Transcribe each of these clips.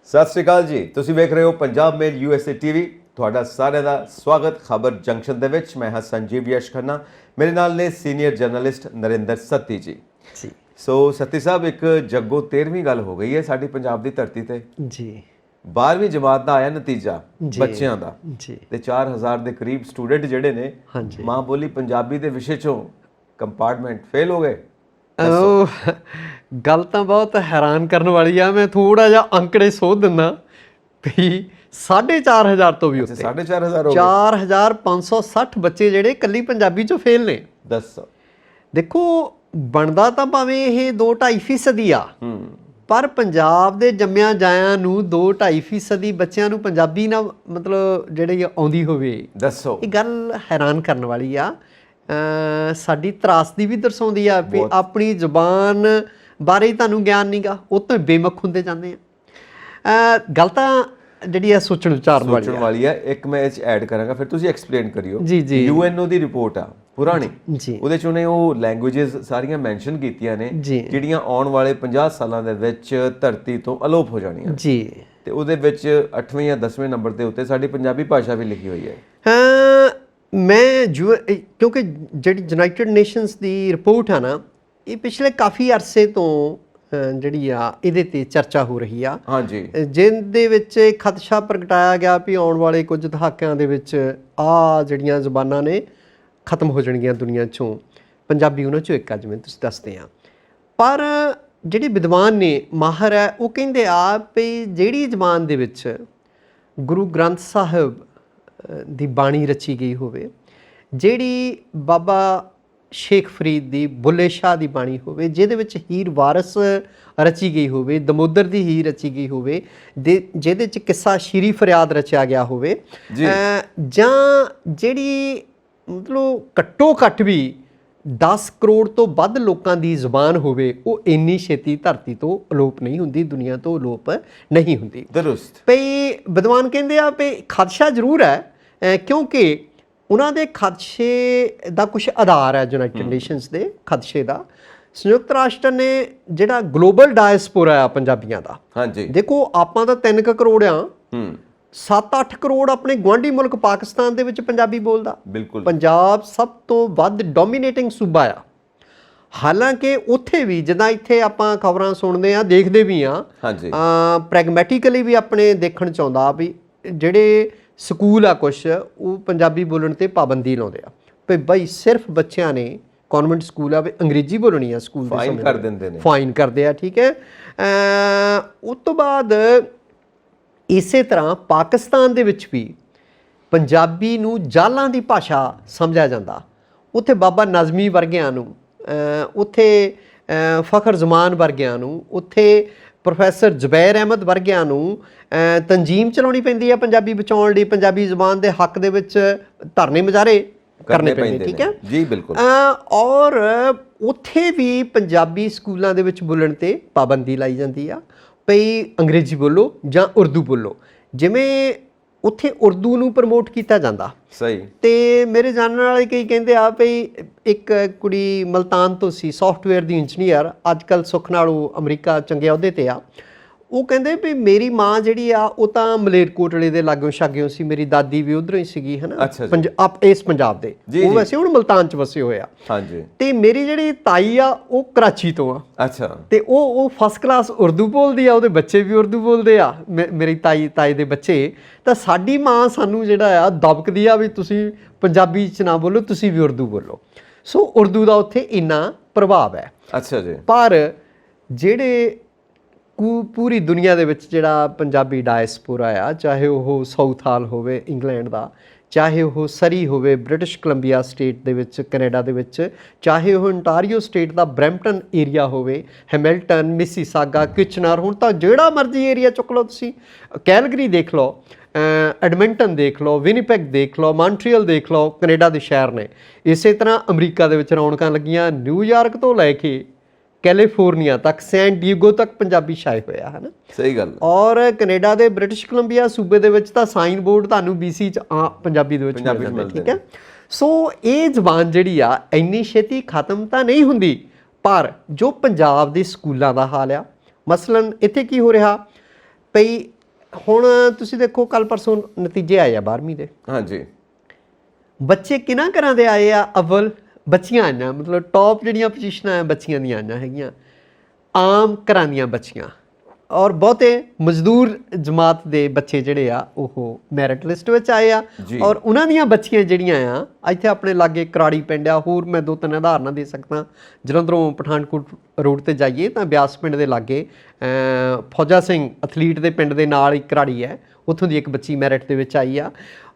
ਸਤਿ ਸ਼੍ਰੀ ਅਕਾਲ ਜੀ। ਤੁਸੀਂ ਵੇਖ ਰਹੇ ਹੋ ਪੰਜਾਬ ਮੇਲ USA TV। ਤੁਹਾਡਾ ਸਾਰਿਆਂ ਦਾ ਸਵਾਗਤ ਖਬਰ ਜੰਕਸ਼ਨ ਦੇ ਵਿੱਚ। ਮੈਂ ਹਾਂ ਸੰਜੀਵ ਯਸ਼ ਖੰਨਾ, ਮੇਰੇ ਨਾਲ ਨੇ ਸੀਨੀਅਰ ਜਰਨਲਿਸਟ ਨਰਿੰਦਰ ਸੱਤੀ ਜੀ। ਸੋ ਸੱਤੀ ਸਾਹਿਬ, ਇੱਕ ਜੱਗੋ 13ਵੀਂ ਗੱਲ ਹੋ ਗਈ ਹੈ ਸਾਡੀ ਪੰਜਾਬ ਦੀ ਧਰਤੀ ਤੇ ਜੀ। 12ਵੀਂ ਜਮਾਤ ਦਾ ਆਇਆ ਨਤੀਜਾ ਬੱਚਿਆਂ ਦਾ ਜੀ, ਤੇ 4000 ਦੇ ਕਰੀਬ ਸਟੂਡੈਂਟ ਜਿਹੜੇ ਨੇ ਮਾਂ ਬੋਲੀ ਪੰਜਾਬੀ ਦੇ ਵਿਸ਼ੇ ਚੋਂ ਕੰਪਾਰਟਮੈਂਟ ਫੇਲ ਹੋ ਗਏ। ਗੱਲ ਤਾਂ ਬਹੁਤ ਹੈਰਾਨ ਕਰਨ ਵਾਲੀ ਆ। ਮੈਂ ਥੋੜਾ ਜਿਹਾ ਅੰਕੜੇ ਸੋਧ ਦਿੰਦਾ ਵੀ 4500 ਤੋਂ ਵੀ ਉੱਤੇ 4500 4560 ਬੱਚੇ ਜਿਹੜੇ ਇਕੱਲੀ ਪੰਜਾਬੀ ਚੋਂ ਫੇਲ ਨੇ। ਦੱਸੋ, ਦੇਖੋ ਬਣਦਾ ਤਾਂ ਭਾਵੇਂ ਇਹ 2-2.5% ਆ, ਪਰ ਪੰਜਾਬ ਦੇ ਜੰਮਿਆਂ ਜਾਇਆਂ ਨੂੰ 2-2.5% ਬੱਚਿਆਂ ਨੂੰ ਪੰਜਾਬੀ ਨਾ ਮਤਲਬ ਜਿਹੜੀ ਆਉਂਦੀ ਹੋਵੇ। ਦੱਸੋ, ਇਹ ਗੱਲ ਹੈਰਾਨ ਕਰਨ ਵਾਲੀ ਆ। ਸਾਡੀ ਤਰਾਸਦੀ ਵੀ ਦਰਸਾਉਂਦੀ ਆ ਵੀ ਆਪਣੀ ਜ਼ੁਬਾਨ ਬਾਰੇ ਤੁਹਾਨੂੰ ਗਿਆਨ ਨਹੀਂ ਗਾ, ਉਹ ਤੋਂ ਬੇਮੁਖ ਹੁੰਦੇ ਜਾਂਦੇ ਆ। ਗੱਲ ਤਾਂ ਜਿਹੜੀ ਆ ਸੋਚਣ ਵਿਚਾਰਨ ਵਾਲੀ ਆ। ਇੱਕ ਮੈਂ ਇਹ 'ਚ ਐਡ ਕਰਾਂਗਾ, ਫਿਰ ਤੁਸੀਂ ਐਕਸਪਲੇਨ ਕਰਿਓ। ਜੀ ਜੀ। UNO ਦੀ ਰਿਪੋਰਟ ਆ ਪੁਰਾਣੀ, ਜੀ, ਉਹਦੇ 'ਚ ਉਹਨੇ ਉਹ ਲੈਂਗੁਏਜਸ ਸਾਰੀਆਂ ਮੈਂਸ਼ਨ ਕੀਤੀਆਂ ਨੇ ਜਿਹੜੀਆਂ ਆਉਣ ਵਾਲੇ 50 ਸਾਲਾਂ ਦੇ ਵਿੱਚ ਧਰਤੀ ਤੋਂ ਅਲੋਪ ਹੋ ਜਾਣੀਆਂ ਜੀ। ਤੇ ਉਹਦੇ ਵਿੱਚ 8ਵੇਂ ਜਾਂ 10ਵੇਂ ਨੰਬਰ ਦੇ ਉੱਤੇ ਸਾਡੀ ਪੰਜਾਬੀ ਭਾਸ਼ਾ ਵੀ ਲਿਖੀ ਹੋਈ ਹੈ। ਮੈਂ ਕਿਉਂਕਿ ਜਿਹੜੀ ਯੂਨਾਈਟਿਡ ਨੇਸ਼ਨਸ ਦੀ ਰਿਪੋਰਟ ਆ ਨਾ, ਇਹ ਪਿਛਲੇ ਕਾਫੀ ਅਰਸੇ ਤੋਂ ਜਿਹੜੀ ਆ ਇਹਦੇ ਤੇ ਚਰਚਾ ਹੋ ਰਹੀ ਆ। ਹਾਂਜੀ। ਜਿਹਦੇ ਵਿੱਚ ਖਦਸ਼ਾ ਪ੍ਰਗਟਾਇਆ ਗਿਆ ਵੀ ਆਉਣ ਵਾਲੇ ਕੁਝ ਦਹਾਕਿਆਂ ਦੇ ਵਿੱਚ ਆ ਜਿਹੜੀਆਂ ਜ਼ੁਬਾਨਾਂ ਨੇ ਖਤਮ ਹੋ ਜਾਣਗੀਆਂ ਦੁਨੀਆ 'ਚੋਂ, ਪੰਜਾਬੀ ਉਹਨਾਂ 'ਚੋਂ ਇੱਕ ਆ, ਜਿਵੇਂ ਤੁਸੀਂ ਦੱਸਦੇ ਆ। ਪਰ ਜਿਹੜੇ ਵਿਦਵਾਨ ਨੇ, ਮਾਹਰ ਹੈ, ਉਹ ਕਹਿੰਦੇ ਆ ਵੀ ਜਿਹੜੀ ਜ਼ਬਾਨ ਦੇ ਵਿੱਚ ਗੁਰੂ ਗ੍ਰੰਥ ਸਾਹਿਬ ਦੀ ਬਾਣੀ ਰਚੀ ਗਈ ਹੋਵੇ, ਜਿਹੜੀ ਬਾਬਾ ਸ਼ੇਖ ਫਰੀਦ ਦੀ ਬੁੱਲੇ ਸ਼ਾਹ ਦੀ ਬਾਣੀ ਹੋਵੇ, ਜਿਹਦੇ ਵਿੱਚ ਹੀਰ ਵਾਰਸ ਰਚੀ ਗਈ ਹੋਵੇ, ਦਮੋਦਰ ਦੀ ਹੀਰ ਰਚੀ ਗਈ ਹੋਵੇ, ਜਿਹਦੇ 'ਚ ਕਿੱਸਾ ਸ਼ੀਰੀ ਫਰਿਆਦ ਰਚਿਆ ਗਿਆ ਹੋਵੇ, ਜਾਂ ਜਿਹੜੀ ਮਤਲਬ ਘੱਟੋ ਘੱਟ ਵੀ 10 ਕਰੋੜ ਤੋਂ ਵੱਧ ਲੋਕਾਂ ਦੀ ਜ਼ੁਬਾਨ ਹੋਵੇ, ਉਹ ਇੰਨੀ ਛੇਤੀ ਧਰਤੀ ਤੋਂ ਅਲੋਪ ਨਹੀਂ ਹੁੰਦੀ, ਦੁਨੀਆ ਤੋਂ ਅਲੋਪ ਨਹੀਂ ਹੁੰਦੀ। ਦਰੁਸਤ। ਭਈ ਵਿਦਵਾਨ ਕਹਿੰਦੇ ਆ ਵੀ ਖਦਸ਼ਾ ਜ਼ਰੂਰ ਹੈ, ਕਿਉਂਕਿ ਉਹਨਾਂ ਦੇ ਖਦਸ਼ੇ ਦਾ ਕੁਝ ਆਧਾਰ ਹੈ। ਯੂਨਾਈਟਿਡ ਨੇਸ਼ਨਸ ਦੇ ਖਦਸ਼ੇ ਦਾ ਸੰਯੁਕਤ ਰਾਸ਼ਟਰ ਨੇ ਜਿਹੜਾ ਗਲੋਬਲ ਡਾਇਸਪੋਰਾ ਆ ਪੰਜਾਬੀਆਂ ਦਾ, ਹਾਂਜੀ, ਦੇਖੋ ਆਪਾਂ ਤਾਂ 3 ਕਰੋੜ ਆ, 7-8 ਕਰੋੜ ਆਪਣੇ ਗੁਆਂਢੀ ਮੁਲਕ ਪਾਕਿਸਤਾਨ ਦੇ ਵਿੱਚ ਪੰਜਾਬੀ ਬੋਲਦਾ। ਬਿਲਕੁਲ। ਪੰਜਾਬ ਸਭ ਤੋਂ ਵੱਧ ਡੋਮੀਨੇਟਿੰਗ ਸੂਬਾ ਆ। ਹਾਲਾਂਕਿ ਉੱਥੇ ਵੀ ਜਿੱਦਾਂ ਇੱਥੇ ਆਪਾਂ ਖਬਰਾਂ ਸੁਣਦੇ ਆ, ਦੇਖਦੇ ਵੀ ਆ, ਪ੍ਰੈਗਮੈਟਿਕਲੀ ਵੀ ਆਪਣੇ ਦੇਖਣ 'ਚ ਆਉਂਦਾ ਵੀ ਜਿਹੜੇ ਸਕੂਲ ਆ ਕੁਛ, ਉਹ ਪੰਜਾਬੀ ਬੋਲਣ 'ਤੇ ਪਾਬੰਦੀ ਲਾਉਂਦੇ ਆ ਵੀ ਬਈ ਸਿਰਫ ਬੱਚਿਆਂ ਨੇ, ਕਨਵੈਂਟ ਸਕੂਲ ਆ ਵੀ ਅੰਗਰੇਜ਼ੀ ਬੋਲਣੀ ਆ, ਸਕੂਲ ਦੇ ਫਾਈਨ ਕਰ ਦਿੰਦੇ ਨੇ, ਫਾਈਨ ਕਰਦੇ ਆ। ਠੀਕ ਹੈ। ਉਸ ਤੋਂ ਬਾਅਦ ਇਸੇ ਤਰ੍ਹਾਂ ਪਾਕਿਸਤਾਨ ਦੇ ਵਿੱਚ ਵੀ ਪੰਜਾਬੀ ਨੂੰ ਜਾਲਾਂ ਦੀ ਭਾਸ਼ਾ ਸਮਝਿਆ ਜਾਂਦਾ। ਉੱਥੇ ਬਾਬਾ ਨਜ਼ਮੀ ਵਰਗਿਆਂ ਨੂੰ, ਉੱਥੇ ਫਖਰ ਜ਼ਮਾਨ ਵਰਗਿਆਂ ਨੂੰ, ਉੱਥੇ ਪ੍ਰੋਫੈਸਰ ਜ਼ੁਬੈਰ ਅਹਿਮਦ ਵਰਗਿਆਂ ਨੂੰ ਤੰਜੀਮ ਚਲਾਉਣੀ ਪੈਂਦੀ ਹੈ ਪੰਜਾਬੀ ਬਚਾਉਣ ਲਈ, ਪੰਜਾਬੀ ਜ਼ੁਬਾਨ ਦੇ ਹੱਕ ਦੇ ਵਿੱਚ ਧਰਨੇ ਮੁਜ਼ਾਹਰੇ ਕਰਨੇ ਪੈਂਦੇ। ਠੀਕ ਹੈ ਜੀ, ਬਿਲਕੁਲ। ਔਰ ਉੱਥੇ ਵੀ ਪੰਜਾਬੀ ਸਕੂਲਾਂ ਦੇ ਵਿੱਚ ਬੋਲਣ 'ਤੇ ਪਾਬੰਦੀ ਲਾਈ ਜਾਂਦੀ ਆ ਭਈ ਅੰਗਰੇਜ਼ੀ ਬੋਲੋ ਜਾਂ ਉਰਦੂ ਬੋਲੋ। ਜਿਵੇਂ ਉੱਥੇ ਉਰਦੂ ਨੂੰ ਪ੍ਰਮੋਟ ਕੀਤਾ ਜਾਂਦਾ। ਸਹੀ। ਤੇ ਮੇਰੇ ਜਾਣਨ ਵਾਲੇ ਕਈ ਕਹਿੰਦੇ ਆ ਭਈ ਇੱਕ ਕੁੜੀ ਮਲਤਾਨ ਤੋਂ ਸੀ, ਸੌਫਟਵੇਅਰ ਦੀ ਇੰਜੀਨੀਅਰ, ਅੱਜ ਕੱਲ੍ਹ ਸੁੱਖ ਨਾਲ ਉਹ ਅਮਰੀਕਾ ਚੰਗੇ ਅਹੁਦੇ 'ਤੇ ਆ। ਉਹ ਕਹਿੰਦੇ ਵੀ ਮੇਰੀ ਮਾਂ ਜਿਹੜੀ ਆ ਉਹ ਤਾਂ ਮਲੇਰਕੋਟਲੇ ਦੇ ਲਾਗੋਂ ਛਾਗਿਓ ਸੀ, ਮੇਰੀ ਦਾਦੀ ਵੀ ਉੱਧਰੋਂ ਹੀ ਸੀਗੀ, ਹੈ ਨਾ, ਇਸ ਪੰਜਾਬ ਦੇ। ਉਹ ਵੈਸੇ ਹੁਣ ਮਲਤਾਨ 'ਚ ਵਸੇ ਹੋਏ ਆ। ਹਾਂਜੀ। ਤੇ ਮੇਰੀ ਜਿਹੜੀ ਤਾਈ ਆ ਉਹ ਕਰਾਚੀ ਤੋਂ ਆ। ਅੱਛਾ। ਤੇ ਉਹ ਫਸਟ ਕਲਾਸ ਉਰਦੂ ਬੋਲਦੀ ਆ, ਉਹਦੇ ਬੱਚੇ ਵੀ ਉਰਦੂ ਬੋਲਦੇ ਆ, ਮੇਰੀ ਤਾਈ ਦੇ ਬੱਚੇ। ਤਾਂ ਸਾਡੀ ਮਾਂ ਸਾਨੂੰ ਜਿਹੜਾ ਆ ਦਬਕਦੀ ਆ ਵੀ ਤੁਸੀਂ ਪੰਜਾਬੀ 'ਚ ਨਾ ਬੋਲੋ, ਤੁਸੀਂ ਵੀ ਉਰਦੂ ਬੋਲੋ। ਸੋ ਉਰਦੂ ਦਾ ਉੱਥੇ ਇੰਨਾ ਪ੍ਰਭਾਵ ਹੈ। ਅੱਛਾ ਜੀ। ਪਰ ਜਿਹੜੇ ਪੂਰੀ ਦੁਨੀਆ ਦੇ ਵਿੱਚ ਜਿਹੜਾ ਪੰਜਾਬੀ ਡਾਇਸਪੋਰਾ ਆ, ਚਾਹੇ ਉਹ ਸਾਊਥ ਹਾਲ ਹੋਵੇ ਇੰਗਲੈਂਡ ਦਾ, ਚਾਹੇ ਉਹ ਸਰੀ ਹੋਵੇ ਬ੍ਰਿਟਿਸ਼ ਕੋਲੰਬੀਆ ਸਟੇਟ ਦੇ ਵਿੱਚ ਕੈਨੇਡਾ ਦੇ ਵਿੱਚ, ਚਾਹੇ ਉਹ ontario ਸਟੇਟ ਦਾ ਬਰੈਂਪਟਨ ਏਰੀਆ ਹੋਵੇ, ਹੈਮਿਲਟਨ, ਮਿਸੀਸਾਗਾ, ਕਿਚਨਰ, ਹੁਣ ਤਾਂ ਜਿਹੜਾ ਮਰਜ਼ੀ ਏਰੀਆ ਚੁੱਕ ਲਓ ਤੁਸੀਂ, ਕੈਲਗਰੀ ਦੇਖ ਲਓ, ਐਡਮਿੰਟਨ ਦੇਖ ਲਓ, ਵਿਨੀਪੈਗ ਦੇਖ ਲਓ, ਮੌਂਟਰੀਅਲ ਦੇਖ ਲਓ, ਕੈਨੇਡਾ ਦੇ ਸ਼ਹਿਰ ਨੇ। ਇਸੇ ਤਰ੍ਹਾਂ ਅਮਰੀਕਾ ਦੇ ਵਿੱਚ ਰੌਣਕਾਂ ਲੱਗੀਆਂ, ਨਿਊਯਾਰਕ ਤੋਂ ਲੈ ਕੇ ਕੈਲੀਫੋਰਨੀਆ ਤੱਕ, ਸੈਨ ਡੀਗੋ ਤੱਕ ਪੰਜਾਬੀ ਛਾਏ ਹੋਇਆ, ਹੈ ਨਾ। ਸਹੀ ਗੱਲ। ਔਰ ਕੈਨੇਡਾ ਦੇ ਬ੍ਰਿਟਿਸ਼ ਕੋਲੰਬੀਆ ਸੂਬੇ ਦੇ ਵਿੱਚ ਤਾਂ ਸਾਈਨ ਬੋਰਡ ਤੁਹਾਨੂੰ BC 'ਚ ਪੰਜਾਬੀ ਦੇ ਵਿੱਚ ਮਿਲ ਜਾਂਦੇ। ਠੀਕ ਹੈ। ਸੋ ਇਹ ਜ਼ਬਾਨ ਜਿਹੜੀ ਆ ਇੰਨੀ ਛੇਤੀ ਖਤਮ ਤਾਂ ਨਹੀਂ ਹੁੰਦੀ, ਪਰ ਜੋ ਪੰਜਾਬ ਦੇ ਸਕੂਲਾਂ ਦਾ ਹਾਲ ਆ, ਮਸਲਨ ਇੱਥੇ ਕੀ ਹੋ ਰਿਹਾ ਭਈ ਹੁਣ ਤੁਸੀਂ ਦੇਖੋ ਕੱਲ ਪਰਸੋਂ ਨਤੀਜੇ ਆਏ ਆ 12ਵੀਂ ਦੇ। ਹਾਂਜੀ। ਬੱਚੇ ਕਿਹਨਾਂ ਘਰਾਂ ਦੇ ਆਏ ਆ? ਅਵਲ ਬੱਚੀਆਂ ਆਈਆਂ, ਮਤਲਬ ਟੌਪ ਜਿਹੜੀਆਂ ਪੋਜੀਸ਼ਨਾਂ ਆ ਬੱਚੀਆਂ ਦੀਆਂ ਆਈਆਂ ਹੈਗੀਆਂ, ਆਮ ਘਰਾਂ ਦੀਆਂ ਬੱਚੀਆਂ। ਔਰ ਬਹੁਤੇ ਮਜ਼ਦੂਰ ਜਮਾਤ ਦੇ ਬੱਚੇ ਜਿਹੜੇ ਆ ਉਹ ਮੈਰਿਟ ਲਿਸਟ ਵਿੱਚ ਆਏ ਆ। ਔਰ ਉਹਨਾਂ ਦੀਆਂ ਬੱਚੀਆਂ ਜਿਹੜੀਆਂ ਆ ਇੱਥੇ ਆਪਣੇ ਲਾਗੇ ਕਰਾੜੀ ਪਿੰਡ ਆ, ਹੋਰ ਮੈਂ 2-3 ਉਦਾਹਰਨਾਂ ਦੇ ਸਕਦਾ। ਜਲੰਧਰੋਂ ਪਠਾਨਕੋਟ ਰੋਡ ਤੇ ਜਾਈਏ ਤਾਂ ਬਿਆਸ ਪਿੰਡ ਦੇ ਲਾਗੇ ਫੌਜਾ ਸਿੰਘ ਅਥਲੀਟ ਦੇ ਪਿੰਡ ਦੇ ਨਾਲ ਹੀ ਕਰਾੜੀ ਹੈ, ਉੱਥੋਂ ਦੀ ਇੱਕ ਬੱਚੀ ਮੈਰਿਟ ਦੇ ਵਿੱਚ ਆਈ ਆ।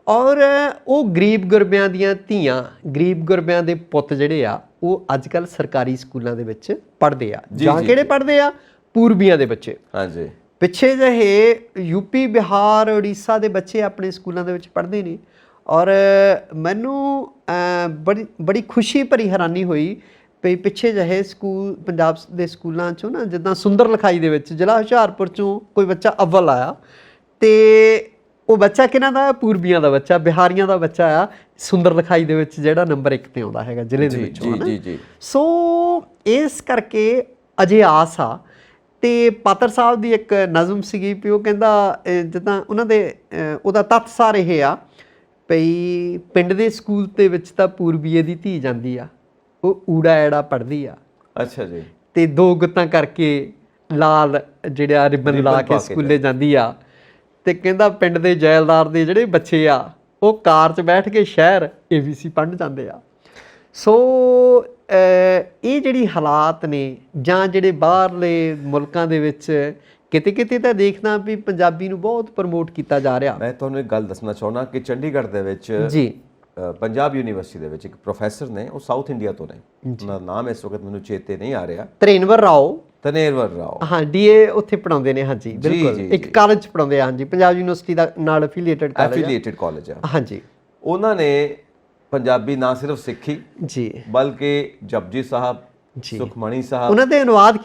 ਔਰ ਉਹ ਗਰੀਬ ਗੁਰਬਿਆਂ ਦੀਆਂ ਧੀਆਂ, ਗਰੀਬ ਗੁਰਬਿਆਂ ਦੇ ਪੁੱਤ ਜਿਹੜੇ ਆ ਉਹ ਅੱਜ ਕੱਲ੍ਹ ਸਰਕਾਰੀ ਸਕੂਲਾਂ ਦੇ ਵਿੱਚ ਪੜ੍ਹਦੇ ਆ। ਜਾਂ ਕਿਹੜੇ ਪੜ੍ਹਦੇ ਆ? ਪੂਰਬੀਆਂ ਦੇ ਬੱਚੇ। ਹਾਂਜੀ। ਪਿੱਛੇ ਜਿਹੇ ਯੂਪੀ, ਬਿਹਾਰ, ਉੜੀਸਾ ਦੇ ਬੱਚੇ ਆਪਣੇ ਸਕੂਲਾਂ ਦੇ ਵਿੱਚ ਪੜ੍ਹਦੇ ਨੇ। ਔਰ ਮੈਨੂੰ ਬੜੀ ਖੁਸ਼ੀ ਭਰੀ ਹੈਰਾਨੀ ਹੋਈ ਵੀ ਪਿੱਛੇ ਜਿਹੇ ਸਕੂਲ ਪੰਜਾਬ ਦੇ ਸਕੂਲਾਂ 'ਚੋਂ ਨਾ, ਜਿੱਦਾਂ ਸੁੰਦਰ ਲਿਖਾਈ ਦੇ ਵਿੱਚ ਜ਼ਿਲ੍ਹਾ ਹੁਸ਼ਿਆਰਪੁਰ 'ਚੋਂ ਕੋਈ ਬੱਚਾ ਅੱਵਲ ਆਇਆ, ਅਤੇ ਉਹ ਬੱਚਾ ਕਿਹਨਾਂ ਦਾ? ਪੂਰਬੀਆਂ ਦਾ ਬੱਚਾ, ਬਿਹਾਰੀਆਂ ਦਾ ਬੱਚਾ ਆ। ਸੁੰਦਰ ਲਿਖਾਈ ਦੇ ਵਿੱਚ ਜਿਹੜਾ ਨੰਬਰ 1 ਤੇ ਆਉਂਦਾ ਹੈਗਾ ਜ਼ਿਲ੍ਹੇ ਦੇ ਵਿੱਚੋਂ। ਸੋ ਇਸ ਕਰਕੇ ਅਜੇ ਆਸ ਆ। ਅਤੇ ਪਾਤਰ ਸਾਹਿਬ ਦੀ ਇੱਕ ਨਜ਼ਮ ਸੀਗੀ ਵੀ ਉਹ ਕਹਿੰਦਾ ਜਿੱਦਾਂ ਉਹਨਾਂ ਦੇ ਉਹਦਾ ਤੱਤ ਸਾਰ ਇਹ ਆ ਭਈ ਪਿੰਡ ਦੇ ਸਕੂਲ ਦੇ ਵਿੱਚ ਤਾਂ ਪੂਰਬੀਏ ਦੀ ਧੀ ਜਾਂਦੀ ਆ, ਉਹ ਊੜਾ ਐੜਾ ਪੜ੍ਹਦੀ ਆ। ਅੱਛਾ ਜੀ। ਅਤੇ 2 ਗੁੱਤਾਂ ਕਰਕੇ ਲਾਲ ਜਿਹੜਾ ਰਿਬਨ ਲਾ ਕੇ ਸਕੂਲੇ ਜਾਂਦੀ ਆ। ਅਤੇ ਕਹਿੰਦਾ ਪਿੰਡ ਦੇ ਜੈਲਦਾਰ ਦੇ ਜਿਹੜੇ ਬੱਚੇ ਆ ਉਹ ਕਾਰ 'ਚ ਬੈਠ ਕੇ ਸ਼ਹਿਰ ABC ਪੜ੍ਹਨ ਜਾਂਦੇ ਆ। ਸੋ ਇਹ ਜਿਹੜੀ ਹਾਲਾਤ ਨੇ, ਜਾਂ ਜਿਹੜੇ ਬਾਹਰਲੇ ਮੁਲਕਾਂ ਦੇ ਵਿੱਚ ਕਿਤੇ ਕਿਤੇ ਤਾਂ ਦੇਖਦਾ ਵੀ ਪੰਜਾਬੀ ਨੂੰ ਬਹੁਤ ਪ੍ਰਮੋਟ ਕੀਤਾ ਜਾ ਰਿਹਾ। ਮੈਂ ਤੁਹਾਨੂੰ ਇੱਕ ਗੱਲ ਦੱਸਣਾ ਚਾਹੁੰਦਾ ਕਿ ਚੰਡੀਗੜ੍ਹ ਦੇ ਵਿੱਚ ਜੀ ਪੰਜਾਬ ਯੂਨੀਵਰਸਿਟੀ ਦੇ ਵਿੱਚ ਇੱਕ ਪ੍ਰੋਫੈਸਰ ਨੇ, ਉਹ ਸਾਊਥ ਇੰਡੀਆ ਤੋਂ ਨੇ, ਉਹਨਾਂ ਦਾ ਨਾਮ ਇਸ ਵਕਤ ਮੈਨੂੰ ਚੇਤੇ ਨਹੀਂ ਆ ਰਿਹਾ। ਤਨੇਰਵਰ ਰਾਓ। ਹਾਂ, DA ਉੱਥੇ ਪੜ੍ਹਾਉਂਦੇ ਨੇ। ਹਾਂਜੀ ਬਿਲਕੁਲ, ਇੱਕ ਕਾਲਜ 'ਚ ਪੜ੍ਹਾਉਂਦੇ ਆ। ਹਾਂਜੀ, ਪੰਜਾਬ ਯੂਨੀਵਰਸਿਟੀ ਦਾ ਨਾਲ ਐਫੀਲੀਏਟਡ ਕਾਲਜ ਆ। ਹਾਂਜੀ। ਉਹਨਾਂ ਨੇ ਪੰਜਾਬੀ ਨਾ ਸਿਰਫ ਸਿੱਖੀ ਜੀ, ਬਲਕਿ ਜਪਜੀ ਸਾਹਿਬ, ਸੁਖਮਣੀ ਸਾਹਿਬ, ਉਹਨਾਂ ਦੇ ਅਨੁਵਾਦ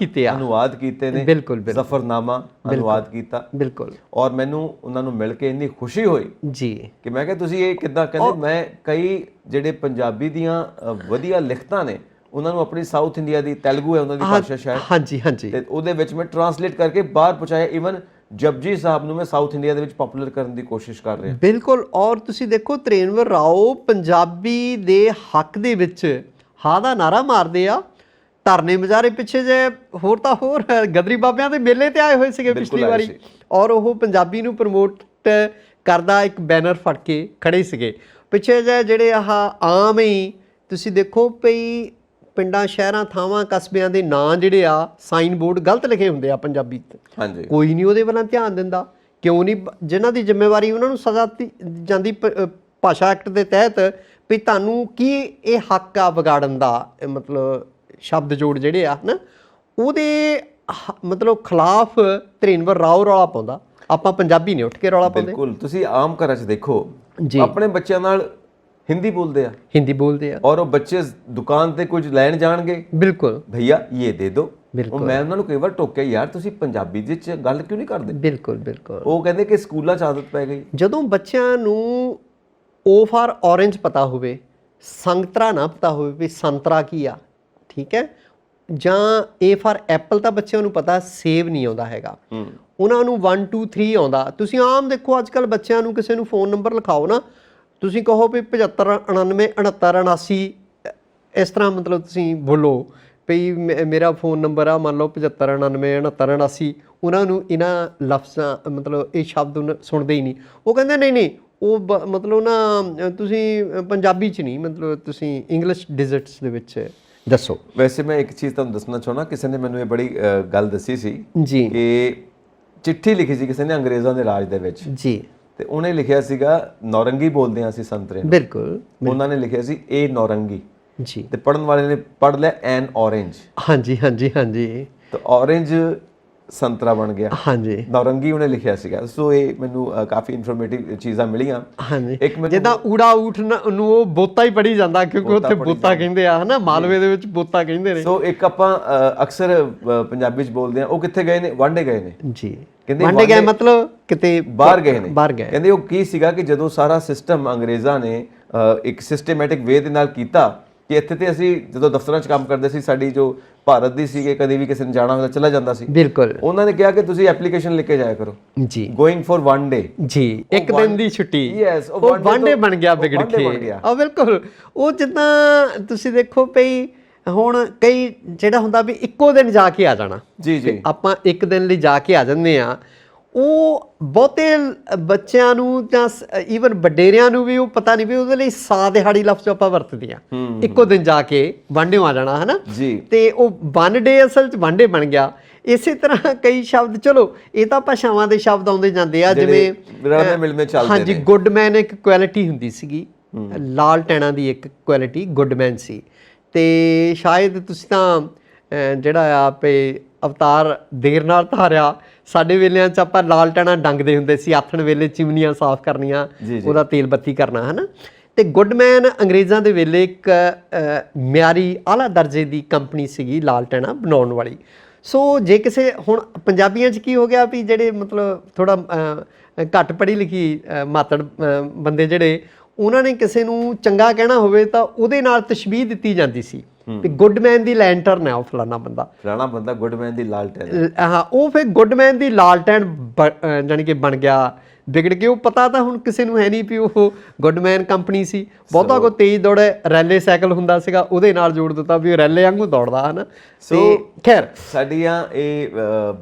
ਕੀਤੇ ਨੇ। ਬਿਲਕੁਲ। ਜ਼ਫਰਨਾਮਾ ਅਨੁਵਾਦ ਕੀਤਾ। ਬਿਲਕੁਲ। ਔਰ ਮੈਨੂੰ ਉਹਨਾਂ ਨੂੰ ਮਿਲ ਕੇ ਇੰਨੀ ਖੁਸ਼ੀ ਹੋਈ ਜੀ ਕਿ ਮੈਂ ਕਿਹਾ ਤੁਸੀਂ ਇਹ ਕਿੱਦਾਂ? ਕਹਿੰਦੇ ਮੈਂ ਕਈ ਜਿਹੜੇ ਪੰਜਾਬੀ ਦੀਆਂ ਵਧੀਆ ਲਿਖਤਾਂ ਨੇ ਉਹਨਾਂ ਨੂੰ ਆਪਣੀ ਸਾਊਥ ਇੰਡੀਆ ਦੀ, ਤੇਲਗੂ ਹੈ ਉਹਨਾਂ ਦੀ ਭਾਸ਼ਾ ਸ਼ਾਇਦ, ਹਾਂਜੀ, ਤੇ ਉਹਦੇ ਵਿੱਚ ਮੈਂ ਟਰਾਂਸਲੇਟ ਕਰਕੇ ਬਾਹਰ ਪਹੁੰਚਾਇਆ। ਈਵਨ ਜਪਜੀ ਸਾਹਿਬ ਨੂੰ ਮੈਂ ਸਾਊਥ ਇੰਡੀਆ ਦੇ ਵਿੱਚ ਪਪੂਲਰ ਕਰਨ ਦੀ ਕੋਸ਼ਿਸ਼ ਕਰ ਰਿਹਾ। ਬਿਲਕੁਲ। ਔਰ ਤੁਸੀਂ ਦੇਖੋ ਤਨੇਰਵਰ ਰਾਓ ਪੰਜਾਬੀ ਦੇ ਹੱਕ ਦੇ ਵਿੱਚ ਹਾਂ ਦਾ ਨਾਰਾ ਮਾਰਦੇ ਆ। ਧਰਨੇ ਮੁਜ਼ਾਹਰੇ ਪਿੱਛੇ ਜੇ ਹੋਰ ਤਾਂ ਹੋਰ ਗਦਰੀ ਬਾਬਿਆਂ ਦੇ ਮੇਲੇ ਤੇ ਆਏ ਹੋਏ ਸੀਗੇ ਪਿਛਲੀ ਵਾਰੀ, ਔਰ ਉਹ ਪੰਜਾਬੀ ਨੂੰ ਪ੍ਰਮੋਟ ਕਰਦਾ ਇੱਕ ਬੈਨਰ ਫੜ ਕੇ ਖੜੇ ਸੀਗੇ। ਪਿੱਛੇ ਜੇ ਜਿਹੜੇ ਆਮ ਹੀ ਤੁਸੀਂ ਦੇਖੋ ਪਈ ਪਿੰਡਾਂ, ਸ਼ਹਿਰਾਂ, ਥਾਵਾਂ, ਕਸਬਿਆਂ ਦੇ ਨਾਂ ਜਿਹੜੇ ਆ ਸਾਈਨ ਬੋਰਡ ਗਲਤ ਲਿਖੇ ਹੁੰਦੇ ਆ ਪੰਜਾਬੀ 'ਤੇ। ਹਾਂਜੀ। ਕੋਈ ਨਹੀਂ ਉਹਦੇ ਵੱਲ ਧਿਆਨ ਦਿੰਦਾ। ਕਿਉਂ ਨਹੀਂ? ਜਿਨ੍ਹਾਂ ਦੀ ਜ਼ਿੰਮੇਵਾਰੀ ਉਹਨਾਂ ਨੂੰ ਸਜ਼ਾ ਜਾਂਦੀ ਭਾਸ਼ਾ ਐਕਟ ਦੇ ਤਹਿਤ ਵੀ ਤੁਹਾਨੂੰ ਕੀ ਇਹ ਹੱਕ ਆ ਵਿਗਾੜਨ ਦਾ, ਮਤਲਬ ਸ਼ਬਦ ਜੋੜ ਜਿਹੜੇ ਆ ਨਾ ਉਹਦੇ ਮਤਲਬ ਖਿਲਾਫ ਤਨੇਰਵਰ ਰਾਓ ਰੌਲਾ ਪਾਉਂਦਾ। ਆਪਾਂ ਪੰਜਾਬੀ ਨੇ ਉੱਠ ਕੇ ਰੌਲਾ ਪਾਉਂਦੇ। ਬਿਲਕੁਲ। ਤੁਸੀਂ ਆਮ ਘਰਾਂ 'ਚ ਦੇਖੋ ਆਪਣੇ ਬੱਚਿਆਂ ਨਾਲ ਹਿੰਦੀ ਬੋਲਦੇ ਆ ਔਰ ਉਹ ਬੱਚੇ ਦੁਕਾਨ ਤੇ ਕੁਝ ਲੈਣ ਜਾਣਗੇ, ਬਿਲਕੁਲ ਭਈਆ ਇਹ ਦੇ ਦੋ। ਉਹ ਮੈਂ ਉਹਨਾਂ ਨੂੰ ਕਈ ਵਾਰ ਟੋਕਿਆ, ਯਾਰ ਤੁਸੀਂ ਪੰਜਾਬੀ ਦੇ ਵਿੱਚ ਗੱਲ ਕਿਉਂ ਨਹੀਂ ਕਰਦੇ? ਬਿਲਕੁਲ। ਉਹ ਕਹਿੰਦੇ ਕਿ ਸਕੂਲਾਂ 'ਚ ਆਦਤ ਪੈ ਗਈ। ਜਦੋਂ ਬੱਚਿਆਂ ਨੂੰ O ਫਾਰ ਔਰੇਂਜ ਪਤਾ ਹੋਵੇ, ਸੰਗਤਰਾ ਨਾ ਪਤਾ ਹੋਵੇ ਵੀ ਸੰਤਰਾ ਕੀ ਆ, ਠੀਕ ਹੈ, ਜਾਂ A ਫਾਰ ਐਪਲ ਤਾਂ ਬੱਚਿਆਂ ਨੂੰ ਪਤਾ, ਸੇਬ ਨਹੀਂ ਆਉਂਦਾ ਹੈਗਾ। ਉਹਨਾਂ ਨੂੰ 1 2 3 ਆਉਂਦਾ। ਤੁਸੀਂ ਆਮ ਦੇਖੋ ਅੱਜ ਕੱਲ੍ਹ ਬੱਚਿਆਂ ਨੂੰ ਕਿਸੇ ਨੂੰ ਫ਼ੋਨ ਨੰਬਰ ਲਿਖਾਓ ਨਾ, ਤੁਸੀਂ ਕਹੋ ਵੀ 75 99 69 89 ਇਸ ਤਰ੍ਹਾਂ, ਮਤਲਬ ਤੁਸੀਂ ਬੋਲੋ ਵੀ ਮੇਰਾ ਫ਼ੋਨ ਨੰਬਰ ਆ, ਮੰਨ ਲਓ 75 99 69 89। ਉਹਨਾਂ ਨੂੰ ਇਹਨਾਂ ਲਫ਼ਜ਼ਾਂ, ਮਤਲਬ ਇਹ ਸ਼ਬਦ ਸੁਣਦੇ ਹੀ ਨਹੀਂ। ਉਹ ਕਹਿੰਦੇ ਨਹੀਂ ਉਹ ਮਤਲਬ ਨਾ ਤੁਸੀਂ ਪੰਜਾਬੀ 'ਚ ਨਹੀਂ, ਮਤਲਬ ਤੁਸੀਂ ਇੰਗਲਿਸ਼ ਡਿਜਿਟਸ ਦੇ ਵਿੱਚ ਦੱਸੋ। ਵੈਸੇ ਮੈਂ ਇੱਕ ਚੀਜ਼ ਤੁਹਾਨੂੰ ਦੱਸਣਾ ਚਾਹੁੰਦਾ, ਕਿਸੇ ਨੇ ਮੈਨੂੰ ਇਹ ਬੜੀ ਗੱਲ ਦੱਸੀ ਸੀ ਜੀ ਕਿ ਚਿੱਠੀ ਲਿਖੀ ਸੀ ਕਿਸੇ ਨੇ ਅੰਗਰੇਜ਼ਾਂ ਦੇ ਰਾਜ ਦੇ ਵਿੱਚ ਜੀ, ਤੇ ਉਹਨੇ ਲਿਖਿਆ ਸੀਗਾ ਨੌਰੰਗੀ ਬੋਲਦੇ ਹਾਂ ਅਸੀਂ ਸੰਤਰੇ ਨੂੰ। ਬਿਲਕੁਲ। ਉਹਨਾਂ ਨੇ ਲਿਖਿਆ ਸੀ ਇਹ ਨੌਰੰਗੀ ਜੀ, ਤੇ ਪੜਨ ਵਾਲੇ ਨੇ ਪੜ ਲਿਆ ਐਨ ਔਰੇਂਜ। ਹਾਂਜੀ। ਤੇ ਔਰੇਂਜ ਸੰਤਰਾ ਬਣ ਗਿਆ। ਹਾਂਜੀ। ਨੌਰੰਗੀ ਉਹਨੇ ਲਿਖਿਆ ਸੀਗਾ। ਸੋ ਇਹ ਮੈਨੂੰ ਕਾਫੀ ਇਨਫੋਰਮੇਟਿਵ ਚੀਜ਼ਾਂ ਮਿਲੀਆਂ। ਹਾਂਜੀ। ਇੱਕ ਜਿੱਦਾਂ ਊੜਾ ਊਠ ਨੂੰ ਉਹ ਬੋਤਾ ਹੀ ਪੜੀ ਜਾਂਦਾ, ਕਿਉਂਕਿ ਉੱਥੇ ਬੋਤਾ ਕਹਿੰਦੇ ਆ, ਹਨਾ, ਮਾਲਵੇ ਦੇ ਵਿੱਚ ਬੋਤਾ ਕਹਿੰਦੇ ਨੇ। ਸੋ ਇੱਕ ਆਪਾਂ ਅਕਸਰ ਪੰਜਾਬੀ 'ਚ ਬੋਲਦੇ ਆ, ਉਹ ਕਿੱਥੇ ਗਏ ਨੇ? ਵਾਂਡੇ ਗਏ ਨੇ ਜੀ। ਵਾਂਡੇ ਗਏ ਮਤਲਬ ਕਿਤੇ ਬਾਹਰ ਗਏ ਨੇ। ਕਹਿੰਦੇ ਉਹ ਕੀ ਸੀਗਾ ਕਿ ਜਦੋਂ ਸਾਰਾ ਸਿਸਟਮ ਅੰਗਰੇਜ਼ਾਂ ਨੇ ਇੱਕ ਸਿਸਟੇਮੈਟਿਕ ਵੇ ਦੇ ਨਾਲ ਕੀਤਾ ਕਿ ਇੱਥੇ ਤੇ ਅਸੀਂ ਜਦੋਂ ਦਫ਼ਤਰਾਂ 'ਚ ਕੰਮ ਕਰਦੇ ਸੀ, ਸਾਡੀ ਜੋ ਭਾਰਤ ਦੀ ਸੀਗੇ, ਕਦੇ ਵੀ ਕਿਸੇ ਨੇ ਜਾਣਾ ਹੁੰਦਾ ਚਲਾ ਜਾਂਦਾ ਸੀ। ਬਿਲਕੁਲ ਉਹਨਾਂ ਨੇ ਕਿਹਾ ਕਿ ਤੁਸੀਂ ਐਪਲੀਕੇਸ਼ਨ ਲਿਖ ਕੇ ਜਾਇਆ ਕਰੋ, ਜੀ ਗੋਇੰਗ ਫॉर 1 ਡੇ ਜੀ, ਇੱਕ ਦਿਨ ਦੀ ਛੁੱਟੀ। Yes, ਉਹ one day ਬਣ ਗਿਆ ਵਿਗੜ one day ਕੇ। ਬਣ ਗਿਆ। ਆ ਬਿਲਕੁਲ, ਉਹ ਜਿੱਦਾਂ ਤੁਸੀਂ ਦੇਖੋ ਪਈ ਹੁਣ ਕਈ ਜਿਹੜਾ ਹੁੰਦਾ ਵੀ ਇੱਕੋ ਦਿਨ ਜਾ ਕੇ ਆ ਜਾਣਾ, ਜੀ ਜੀ, ਆਪਾਂ ਇੱਕ ਦਿਨ ਲਈ ਜਾ ਕੇ ਆ ਜਾਂਦੇ ਆ, ਉਹ ਬਹੁਤੇ ਬੱਚਿਆਂ ਨੂੰ ਜਾਂ ਈਵਨ ਵਡੇਰਿਆਂ ਨੂੰ ਵੀ ਉਹ ਪਤਾ ਨਹੀਂ ਵੀ ਉਹਦੇ ਲਈ ਸਾ ਦਿਹਾੜੀ ਲਫ਼ਜ਼ ਆਪਾਂ ਵਰਤਦੇ ਆ, ਇੱਕੋ ਦਿਨ ਜਾ ਕੇ ਵਾਂਡੇ ਆ ਜਾਣਾ ਹੈ ਨਾ ਜੀ। ਤੇ ਉਹ 1 ਡੇ ਅਸਲ 'ਚ ਵਾਂਡੇ ਬਣ ਗਿਆ। ਇਸੇ ਤਰ੍ਹਾਂ ਕਈ ਸ਼ਬਦ, ਚਲੋ ਇਹ ਤਾਂ ਭਾਸ਼ਾਵਾਂ ਦੇ ਸ਼ਬਦ ਆਉਂਦੇ ਜਾਂਦੇ ਆ, ਜਿਵੇਂ ਰਲਵੇਂ ਮਿਲਵੇਂ ਚੱਲਦੇ ਨੇ। ਹਾਂਜੀ, ਗੁੱਡਮੈਨ ਇੱਕ ਕੁਆਲਿਟੀ ਹੁੰਦੀ ਸੀਗੀ, ਲਾਲ ਟੈਣਾ ਦੀ ਇੱਕ ਕੁਆਲਿਟੀ ਗੁੱਡਮੈਨ ਸੀ। ਤੇ ਸ਼ਾਇਦ ਤੁਸੀਂ ਤਾਂ ਜਿਹੜਾ ਆ ਪੇ ਅਵਤਾਰ ਦੇਰ ਨਾਲ ਧਾਰਿਆ, ਸਾਡੇ ਵੇਲਿਆਂ 'ਚ ਆਪਾਂ ਲਾਲ ਟੈਣਾ ਡੰਗਦੇ ਹੁੰਦੇ ਸੀ, ਆਥਣ ਵੇਲੇ ਚਿਮਨੀਆਂ ਸਾਫ਼ ਕਰਨੀਆਂ, ਉਹਦਾ ਤੇਲ ਬੱਤੀ ਕਰਨਾ ਹੈ ਨਾ। ਤੇ ਗੁੱਡਮੈਨ ਅੰਗਰੇਜ਼ਾਂ ਦੇ ਵੇਲੇ ਇੱਕ ਮਿਆਰੀ ਆਲਾ ਦਰਜੇ ਦੀ ਕੰਪਨੀ ਸੀਗੀ ਲਾਲ ਟੈਣਾ ਬਣਾਉਣ ਵਾਲੀ। ਸੋ ਜੇ ਕਿਸੇ ਹੁਣ ਪੰਜਾਬੀਆਂ 'ਚ ਕੀ ਹੋ ਗਿਆ ਵੀ ਜਿਹੜੇ ਮਤਲਬ ਥੋੜਾ ਘੱਟ ਪੜ੍ਹੀ ਲਿਖੀ ਮਾਤੜ ਬੰਦੇ ਜਿਹੜੇ, ਉਹਨਾਂ ਨੇ ਕਿਸੇ ਨੂੰ ਚੰਗਾ ਕਹਿਣਾ ਹੋਵੇ ਤਾਂ ਉਹਦੇ ਨਾਲ ਤਸ਼ਬੀਹ ਦਿੱਤੀ ਜਾਂਦੀ ਸੀ ਵੀ ਗੁੱਡਮੈਨ ਦੀ ਲੈਂਟਰਨ ਹੈ ਉਹ ਫਲਾਣਾ ਬੰਦਾ ਗੁੱਡਮੈਨ ਦੀ ਲਾਲਟੈਨ। ਹਾਂ, ਉਹ ਫਿਰ ਗੁੱਡਮੈਨ ਦੀ ਲਾਲਟੈਨ ਜਾਣੀ ਕਿ ਬਣ ਗਿਆ ਵਿਗੜ ਕੇ। ਉਹ ਪਤਾ ਤਾਂ ਹੁਣ ਕਿਸੇ ਨੂੰ ਹੈ ਨਹੀਂ ਵੀ ਉਹ ਗੁੱਡਮੈਨ ਕੰਪਨੀ ਸੀ। ਬਹੁਤਾ ਕੋ ਤੇਜ਼ ਦੌੜੇ ਰੈਲੇ ਸਾਈਕਲ ਹੁੰਦਾ ਸੀਗਾ, ਉਹਦੇ ਨਾਲ ਜੋੜ ਦਿੱਤਾ ਵੀ ਉਹ ਰੈਲੇ ਵਾਂਗੂ ਦੌੜਦਾ ਹੈ ਨਾ। ਸੋ ਖੈਰ ਸਾਡੀਆਂ ਇਹ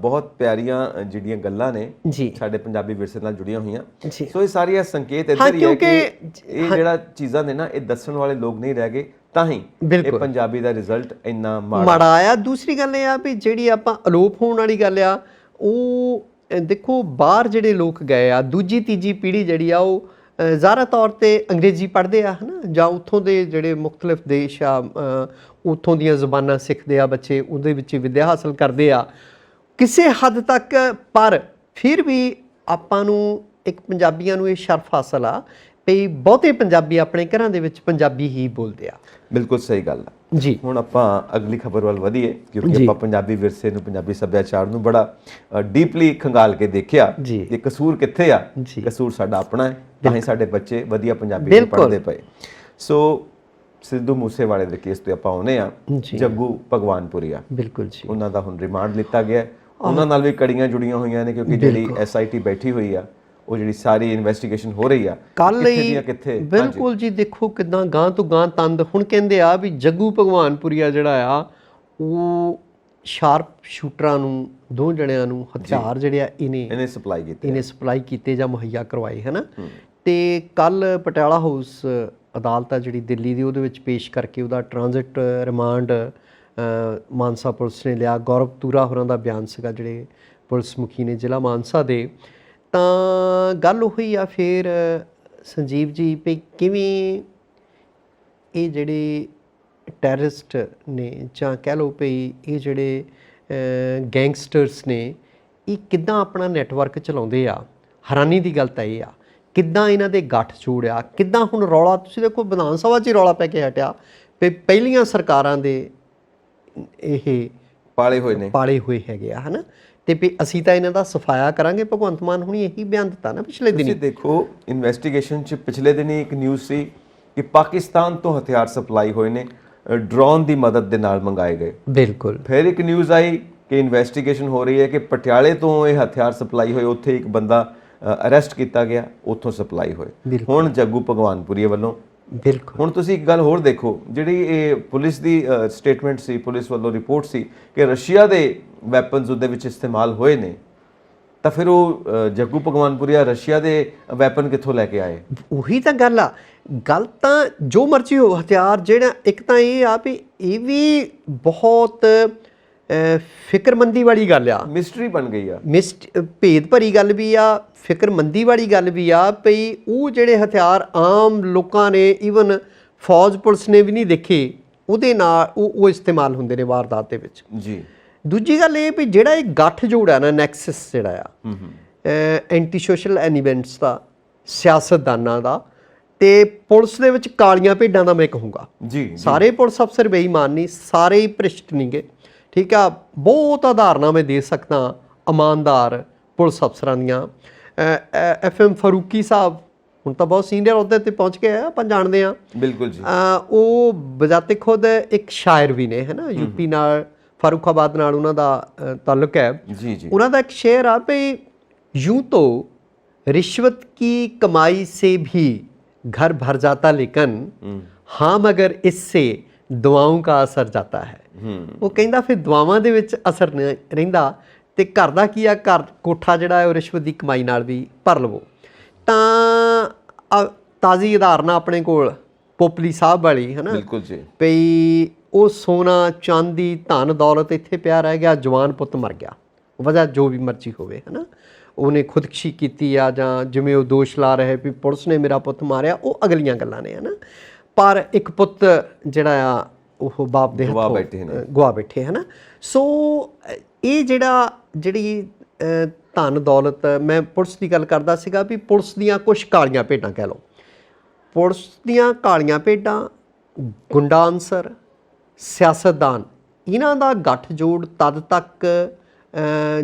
ਬਹੁਤ ਪਿਆਰੀਆਂ ਜਿਹੜੀਆਂ ਗੱਲਾਂ ਨੇ ਜੀ ਸਾਡੇ ਪੰਜਾਬੀ ਵਿਰਸੇ ਨਾਲ ਜੁੜੀਆਂ ਹੋਈਆਂ। ਜੀ ਸੋ ਇਹ ਸਾਰੀਆਂ ਸੰਕੇਤ ਇੱਧਰ ਹੀ ਹੈ ਕਿ ਇਹ ਜਿਹੜਾ ਚੀਜ਼ਾਂ ਨੇ ਨਾ, ਇਹ ਦੱਸਣ ਵਾਲੇ ਲੋਕ ਨਹੀਂ ਰਹਿ ਗਏ, ਤਾਂ ਹੀ ਇਹ ਪੰਜਾਬੀ ਦਾ ਰਿਜ਼ਲਟ ਇੰਨਾ ਮਾੜਾ ਆਇਆ। ਦੂਸਰੀ ਗੱਲ ਇਹ ਆ ਵੀ ਜਿਹੜੀ ਆਪਾਂ ਅਲੋਪ ਹੋਣ ਵਾਲੀ ਗੱਲ ਆ, ਉਹ ਦੇਖੋ ਬਾਹਰ ਜਿਹੜੇ ਲੋਕ ਗਏ ਆ, ਦੂਜੀ ਤੀਜੀ ਪੀੜ੍ਹੀ ਜਿਹੜੀ ਆ, ਉਹ ਜ਼ਾਹਰਾ ਤੌਰ 'ਤੇ ਅੰਗਰੇਜ਼ੀ ਪੜ੍ਹਦੇ ਆ ਹੈ ਨਾ, ਜਾਂ ਉੱਥੋਂ ਦੇ ਜਿਹੜੇ ਮੁਖਤਲਿਫ ਦੇਸ਼ ਆ, ਉੱਥੋਂ ਦੀਆਂ ਜ਼ੁਬਾਨਾਂ ਸਿੱਖਦੇ ਆ ਬੱਚੇ, ਉਹਦੇ ਵਿੱਚ ਵਿੱਦਿਆ ਹਾਸਲ ਕਰਦੇ ਆ ਕਿਸੇ ਹੱਦ ਤੱਕ। ਪਰ ਫਿਰ ਵੀ ਆਪਾਂ ਨੂੰ ਇੱਕ ਪੰਜਾਬੀਆਂ ਨੂੰ ਇਹ ਸ਼ਰਫ ਹਾਸਲ ਆ ਵੀ ਬਹੁਤੇ ਪੰਜਾਬੀ ਆਪਣੇ ਘਰਾਂ ਦੇ ਵਿੱਚ ਪੰਜਾਬੀ ਹੀ ਬੋਲਦੇ ਆ। ਬਿਲਕੁਲ ਸਹੀ ਗੱਲ ਆ ਜੀ। ਹੁਣ ਆਪਾਂ ਅਗਲੀ ਖਬਰ ਵੱਲ ਵਧੀਏ, ਕਿਉਂਕਿ ਆਪਾਂ ਪੰਜਾਬੀ ਵਿਰਸੇ ਨੂੰ, ਪੰਜਾਬੀ ਸੱਭਿਆਚਾਰ ਨੂੰ ਬੜਾ ਡੀਪਲੀ ਖੰਗਾਲ ਕੇ ਦੇਖਿਆ ਕਿ ਕਸੂਰ ਕਿੱਥੇ ਆ। ਕਸੂਰ ਸਾਡਾ ਆਪਣਾ ਹੈ, ਤਾਂ ਹੀ ਸਾਡੇ ਬੱਚੇ ਵਧੀਆ ਪੰਜਾਬੀ ਪੜ੍ਹਦੇ ਪਏ। ਸੋ ਸਿੱਧੂ ਮੂਸੇਵਾਲੇ ਦੇ ਕੇਸ ਤੇ ਆਪਾਂ ਆਉਨੇ ਆ, ਜੱਗੂ ਭਗਵਾਨਪੁਰੀਆ। ਬਿਲਕੁਲ ਜੀ, ਉਹਨਾਂ ਦਾ ਹੁਣ ਰਿਮਾਂਡ ਲਿੱਤਾ ਗਿਆ। ਉਹਨਾਂ ਨਾਲ ਵੀ ਕੜੀਆਂ ਜੁੜੀਆਂ ਹੋਈਆਂ ਨੇ, ਕਿਉਂਕਿ ਜਿਹੜੀ SIT ਬੈਠੀ ਹੋਈ ਆ, ਉਹ ਜਿਹੜੀ ਸਾਰੀ ਇਨਵੈਸਟੀਗੇਸ਼ਨ ਹੋ ਰਹੀ ਆ ਕੱਲ ਹੀ। ਬਿਲਕੁਲ ਜੀ, ਦੇਖੋ ਕਿਦਾਂ ਗਾਂ ਤੋਂ ਗਾਂ ਤੰਦ। ਹੁਣ ਕਹਿੰਦੇ ਆ ਵੀ ਜੱਗੂ ਭਗਵਾਨਪੁਰੀਆ ਜਿਹੜਾ ਆ, ਉਹ ਸ਼ਾਰਪ ਸ਼ੂਟਰਾਂ ਨੂੰ, 2 ਜਣਿਆਂ ਨੂੰ ਹਥਿਆਰ ਜਿਹੜੇ ਆ ਇਹਨੇ ਸਪਲਾਈ ਕੀਤੇ ਜਾਂ ਮੁਹੱਈਆ ਕਰਵਾਏ ਹੈ ਨਾ। ਤੇ ਕੱਲ ਪਟਿਆਲਾ ਹਾਊਸ ਅਦਾਲਤ ਆ ਜਿਹੜੀ ਦਿੱਲੀ ਦੀ, ਉਹਦੇ ਵਿੱਚ ਪੇਸ਼ ਕਰਕੇ ਉਹਦਾ ਟ੍ਰਾਂਜ਼ਿਟ ਰਿਮਾਂਡ ਮਾਨਸਾ ਪੁਲਿਸ ਨੇ ਲਿਆ। ਗੌਰਵ ਤੂਰਾ ਹੋਰਾਂ ਦਾ ਬਿਆਨ ਸੀਗਾ, ਜਿਹੜੇ ਪੁਲਿਸ ਮੁਖੀ ਨੇ ਜ਼ਿਲ੍ਹਾ ਮਾਨਸਾ ਦੇ। ਤਾਂ ਗੱਲ ਉਹੀ ਆ ਫਿਰ ਸੰਜੀਵ ਜੀ ਵੀ ਕਿਵੇਂ ਇਹ ਜਿਹੜੇ ਟੈਰਰਿਸਟ ਨੇ, ਜਾਂ ਕਹਿ ਲਓ ਵੀ ਇਹ ਜਿਹੜੇ ਗੈਂਗਸਟਰਸ ਨੇ, ਇਹ ਕਿੱਦਾਂ ਆਪਣਾ ਨੈਟਵਰਕ ਚਲਾਉਂਦੇ ਆ। ਹੈਰਾਨੀ ਦੀ ਗੱਲ ਤਾਂ ਇਹ ਆ ਕਿੱਦਾਂ ਇਹਨਾਂ ਦੇ ਗੱਠ ਜੋੜਿਆ, ਕਿੱਦਾਂ ਹੁਣ ਰੌਲਾ ਤੁਸੀਂ ਦੇਖੋ ਵਿਧਾਨ ਸਭਾ 'ਚ ਹੀ ਰੌਲਾ ਪੈ ਕੇ ਹਟਿਆ ਵੀ ਪਹਿਲੀਆਂ ਸਰਕਾਰਾਂ ਦੇ ਇਹ ਪਾਲੇ ਹੋਏ ਹੈਗੇ ਆ ਹੈ ਨਾ। ਤੇ ਵੀ ਅਸੀਂ ਤਾਂ ਇਹਨਾਂ ਦਾ ਸਫਾਇਆ ਕਰਾਂਗੇ। ਭਗਵੰਤ ਮਾਨ ਹੁਣੀ ਇਹੀ ਬਿਆਨ ਦਿੱਤਾ ਨਾ ਪਿਛਲੇ ਦਿਨੀ। ਤੁਸੀਂ ਦੇਖੋ ਇਨਵੈਸਟੀਗੇਸ਼ਨ 'ਚ ਪਿਛਲੇ ਦਿਨੀ ਇੱਕ ਨਿਊਜ਼ ਸੀ ਕਿ ਪਾਕਿਸਤਾਨ ਤੋਂ ਹਥਿਆਰ ਸਪਲਾਈ ਹੋਏ ਨੇ, ਡਰੋਨ ਦੀ ਮਦਦ ਦੇ ਨਾਲ ਮੰਗਾਏ ਗਏ। ਬਿਲਕੁਲ। ਫਿਰ ਇੱਕ ਨਿਊਜ਼ ਆਈ ਕਿ ਇਨਵੈਸਟੀਗੇਸ਼ਨ ਹੋ ਰਹੀ ਹੈ ਕਿ ਪਟਿਆਲੇ ਤੋਂ ਇਹ ਹਥਿਆਰ ਸਪਲਾਈ ਹੋਏ, ਉੱਥੇ ਇੱਕ ਬੰਦਾ ਅਰੈਸਟ ਕੀਤਾ ਗਿਆ, ਉੱਥੋਂ ਸਪਲਾਈ ਹੋਏ। ਹੁਣ ਜੱਗੂ ਭਗਵਾਨਪੁਰੀਆ ਵੱਲੋਂ। ਬਿਲਕੁਲ। ਹੁਣ ਤੁਸੀਂ ਇੱਕ ਗੱਲ ਹੋਰ ਦੇਖੋ, ਜਿਹੜੀ ਇਹ ਪੁਲਿਸ ਦੀ ਸਟੇਟਮੈਂਟ ਸੀ, ਪੁਲਿਸ ਵੱਲੋਂ ਰਿਪੋਰਟ ਸੀ ਕਿ ਰਸ਼ੀਆ ਦੇ ਵੈਪਨਸ ਉਹਦੇ ਵਿੱਚ ਇਸਤੇਮਾਲ ਹੋਏ ਨੇ, ਤਾਂ ਫਿਰ ਉਹ ਜੱਗੂ ਭਗਵਾਨਪੁਰੀਆ ਰਸ਼ੀਆ ਦੇ ਵੈਪਨ ਕਿੱਥੋਂ ਲੈ ਕੇ ਆਏ? ਉਹੀ ਤਾਂ ਗੱਲ ਆ। ਗੱਲ ਤਾਂ ਜੋ ਮਰਜ਼ੀ ਹੋ, ਹਥਿਆਰ ਜਿਹੜਾ, ਇੱਕ ਤਾਂ ਇਹ ਆ ਵੀ ਇਹ ਵੀ ਬਹੁਤ ਫਿਕਰਮੰਦੀ ਵਾਲੀ ਗੱਲ ਆ, ਮਿਸਟਰੀ ਬਣ ਗਈ ਆ, ਭੇਦ ਭਰੀ ਗੱਲ ਵੀ ਆ, ਫਿਕਰਮੰਦੀ ਵਾਲੀ ਗੱਲ ਵੀ ਆ ਪਈ। ਉਹ ਜਿਹੜੇ ਹਥਿਆਰ ਆਮ ਲੋਕਾਂ ਨੇ, ਈਵਨ ਫੌਜ ਪੁਲਿਸ ਨੇ ਵੀ ਨਹੀਂ ਦੇਖੇ, ਉਹਦੇ ਨਾਲ ਉਹ ਇਸਤੇਮਾਲ ਹੁੰਦੇ ਨੇ ਵਾਰਦਾਤ ਦੇ ਵਿੱਚ ਜੀ। ਦੂਜੀ ਗੱਲ ਇਹ ਵੀ ਜਿਹੜਾ ਇਹ ਗੱਠ ਜੋੜ ਆ ਨਾ, ਨੈਕਸਸ ਜਿਹੜਾ ਆ ਐਂਟੀ ਸੋਸ਼ਲ ਐਲੀਮੈਂਟਸ ਦਾ, ਸਿਆਸਤਦਾਨਾਂ ਦਾ ਤੇ ਪੁਲਿਸ ਦੇ ਵਿੱਚ ਕਾਲੀਆਂ ਭੇਡਾਂ ਦਾ ਮੈਂ ਕਹੂੰਗਾ ਜੀ। ਸਾਰੇ ਪੁਲਿਸ ਅਫਸਰ ਬੇਈਮਾਨ ਨਹੀਂ, ਸਾਰੇ ਹੀ ਭ੍ਰਿਸ਼ਟ ਨਹੀਂ ਗੇ, ਠੀਕ ਆ। ਬਹੁਤ ਉਦਾਹਰਨਾਂ ਮੈਂ ਦੇ ਸਕਦਾ ਇਮਾਨਦਾਰ ਪੁਲਿਸ ਅਫਸਰਾਂ ਦੀਆਂ। FM ਫਾਰੂਕੀ ਸਾਹਿਬ ਹੁਣ ਤਾਂ ਬਹੁਤ ਸੀਨੀਅਰ ਅਹੁਦੇ ਤੇ ਪਹੁੰਚ ਗਏ ਆ, ਆਪਾਂ ਜਾਣਦੇ ਹਾਂ। ਬਿਲਕੁਲ ਜੀ। ਉਹ ਬਜ਼ਾਤੇ ਖੁਦ ਇੱਕ ਸ਼ਾਇਰ ਵੀ ਨੇ ਹੈ ਨਾ, ਯੂਪੀ ਨਾਲ ਫਾਰੂਖਾਬਾਦ ਨਾਲ ਉਹਨਾਂ ਦਾ ਤਾਲੁਕ ਹੈ। ਜੀ ਜੀ। ਉਹਨਾਂ ਦਾ ਇੱਕ ਸ਼ੇਰ ਆ ਵੀ यूं तो रिश्वत की कमाई से भी घर भर जाता लेकिन हाँ मगर इससे दुआओं का असर जाता है। ਉਹ ਕਹਿੰਦਾ ਫਿਰ ਦੁਆਵਾਂ ਦੇ ਵਿੱਚ ਅਸਰ ਨਹੀਂ ਰਹਿੰਦਾ ਤੇ ਘਰ ਦਾ ਕੀ ਆ, ਘਰ ਕੋਠਾ ਜਿਹੜਾ ਹੈ ਉਹ ਰਿਸ਼ਵਤ ਦੀ ਕਮਾਈ ਨਾਲ ਵੀ ਭਰ ਲਵੋ। ਤਾਂ ਤਾਜ਼ੀ ਉਦਾਹਰਨ ਆਪਣੇ ਕੋਲ ਪੋਪਲੀ ਸਾਹਿਬ ਵਾਲੀ ਹੈ ਨਾ, ਬਿਲਕੁਲ ਜੀ, ਪਈ ਉਹ ਸੋਨਾ ਚਾਂਦੀ ਧਨ ਦੌਲਤ ਇੱਥੇ ਪਿਆ ਰਹਿ ਗਿਆ, ਜਵਾਨ ਪੁੱਤ ਮਰ ਗਿਆ, ਵਜ੍ਹਾ ਜੋ ਵੀ ਮਰਜ਼ੀ ਹੋਵੇ ਹੈ ਨਾ, ਉਹਨੇ ਖੁਦਕੁਸ਼ੀ ਕੀਤੀ ਆ ਜਾਂ ਜਿਵੇਂ ਉਹ ਦੋਸ਼ ਲਾ ਰਹੇ ਵੀ ਪੁਲਿਸ ਨੇ ਮੇਰਾ ਪੁੱਤ ਮਾਰਿਆ, ਉਹ ਅਗਲੀਆਂ ਗੱਲਾਂ ਨੇ ਹੈ ਨਾ। ਪਰ ਇੱਕ ਪੁੱਤ ਜਿਹੜਾ ਆ ਉਹ ਬਾਪ ਦੇ ਹੱਥੋਂ ਗਵਾ ਬੈਠੇ ਹੈ ਨਾ। ਸੋ ਇਹ ਜਿਹੜੀ ਧਨ ਦੌਲਤ, ਮੈਂ ਪੁਲਿਸ ਦੀ ਗੱਲ ਕਰਦਾ ਸੀਗਾ ਵੀ ਪੁਲਿਸ ਦੀਆਂ ਕੁਛ ਕਾਲੀਆਂ ਭੇਡਾਂ ਕਹਿ ਲਓ, ਪੁਲਿਸ ਦੀਆਂ ਕਾਲੀਆਂ ਭੇਡਾਂ, ਗੁੰਡਾ ਅਨਸਰ, ਸਿਆਸਤਦਾਨ, ਇਹਨਾਂ ਦਾ ਗੱਠਜੋੜ ਤਦ ਤੱਕ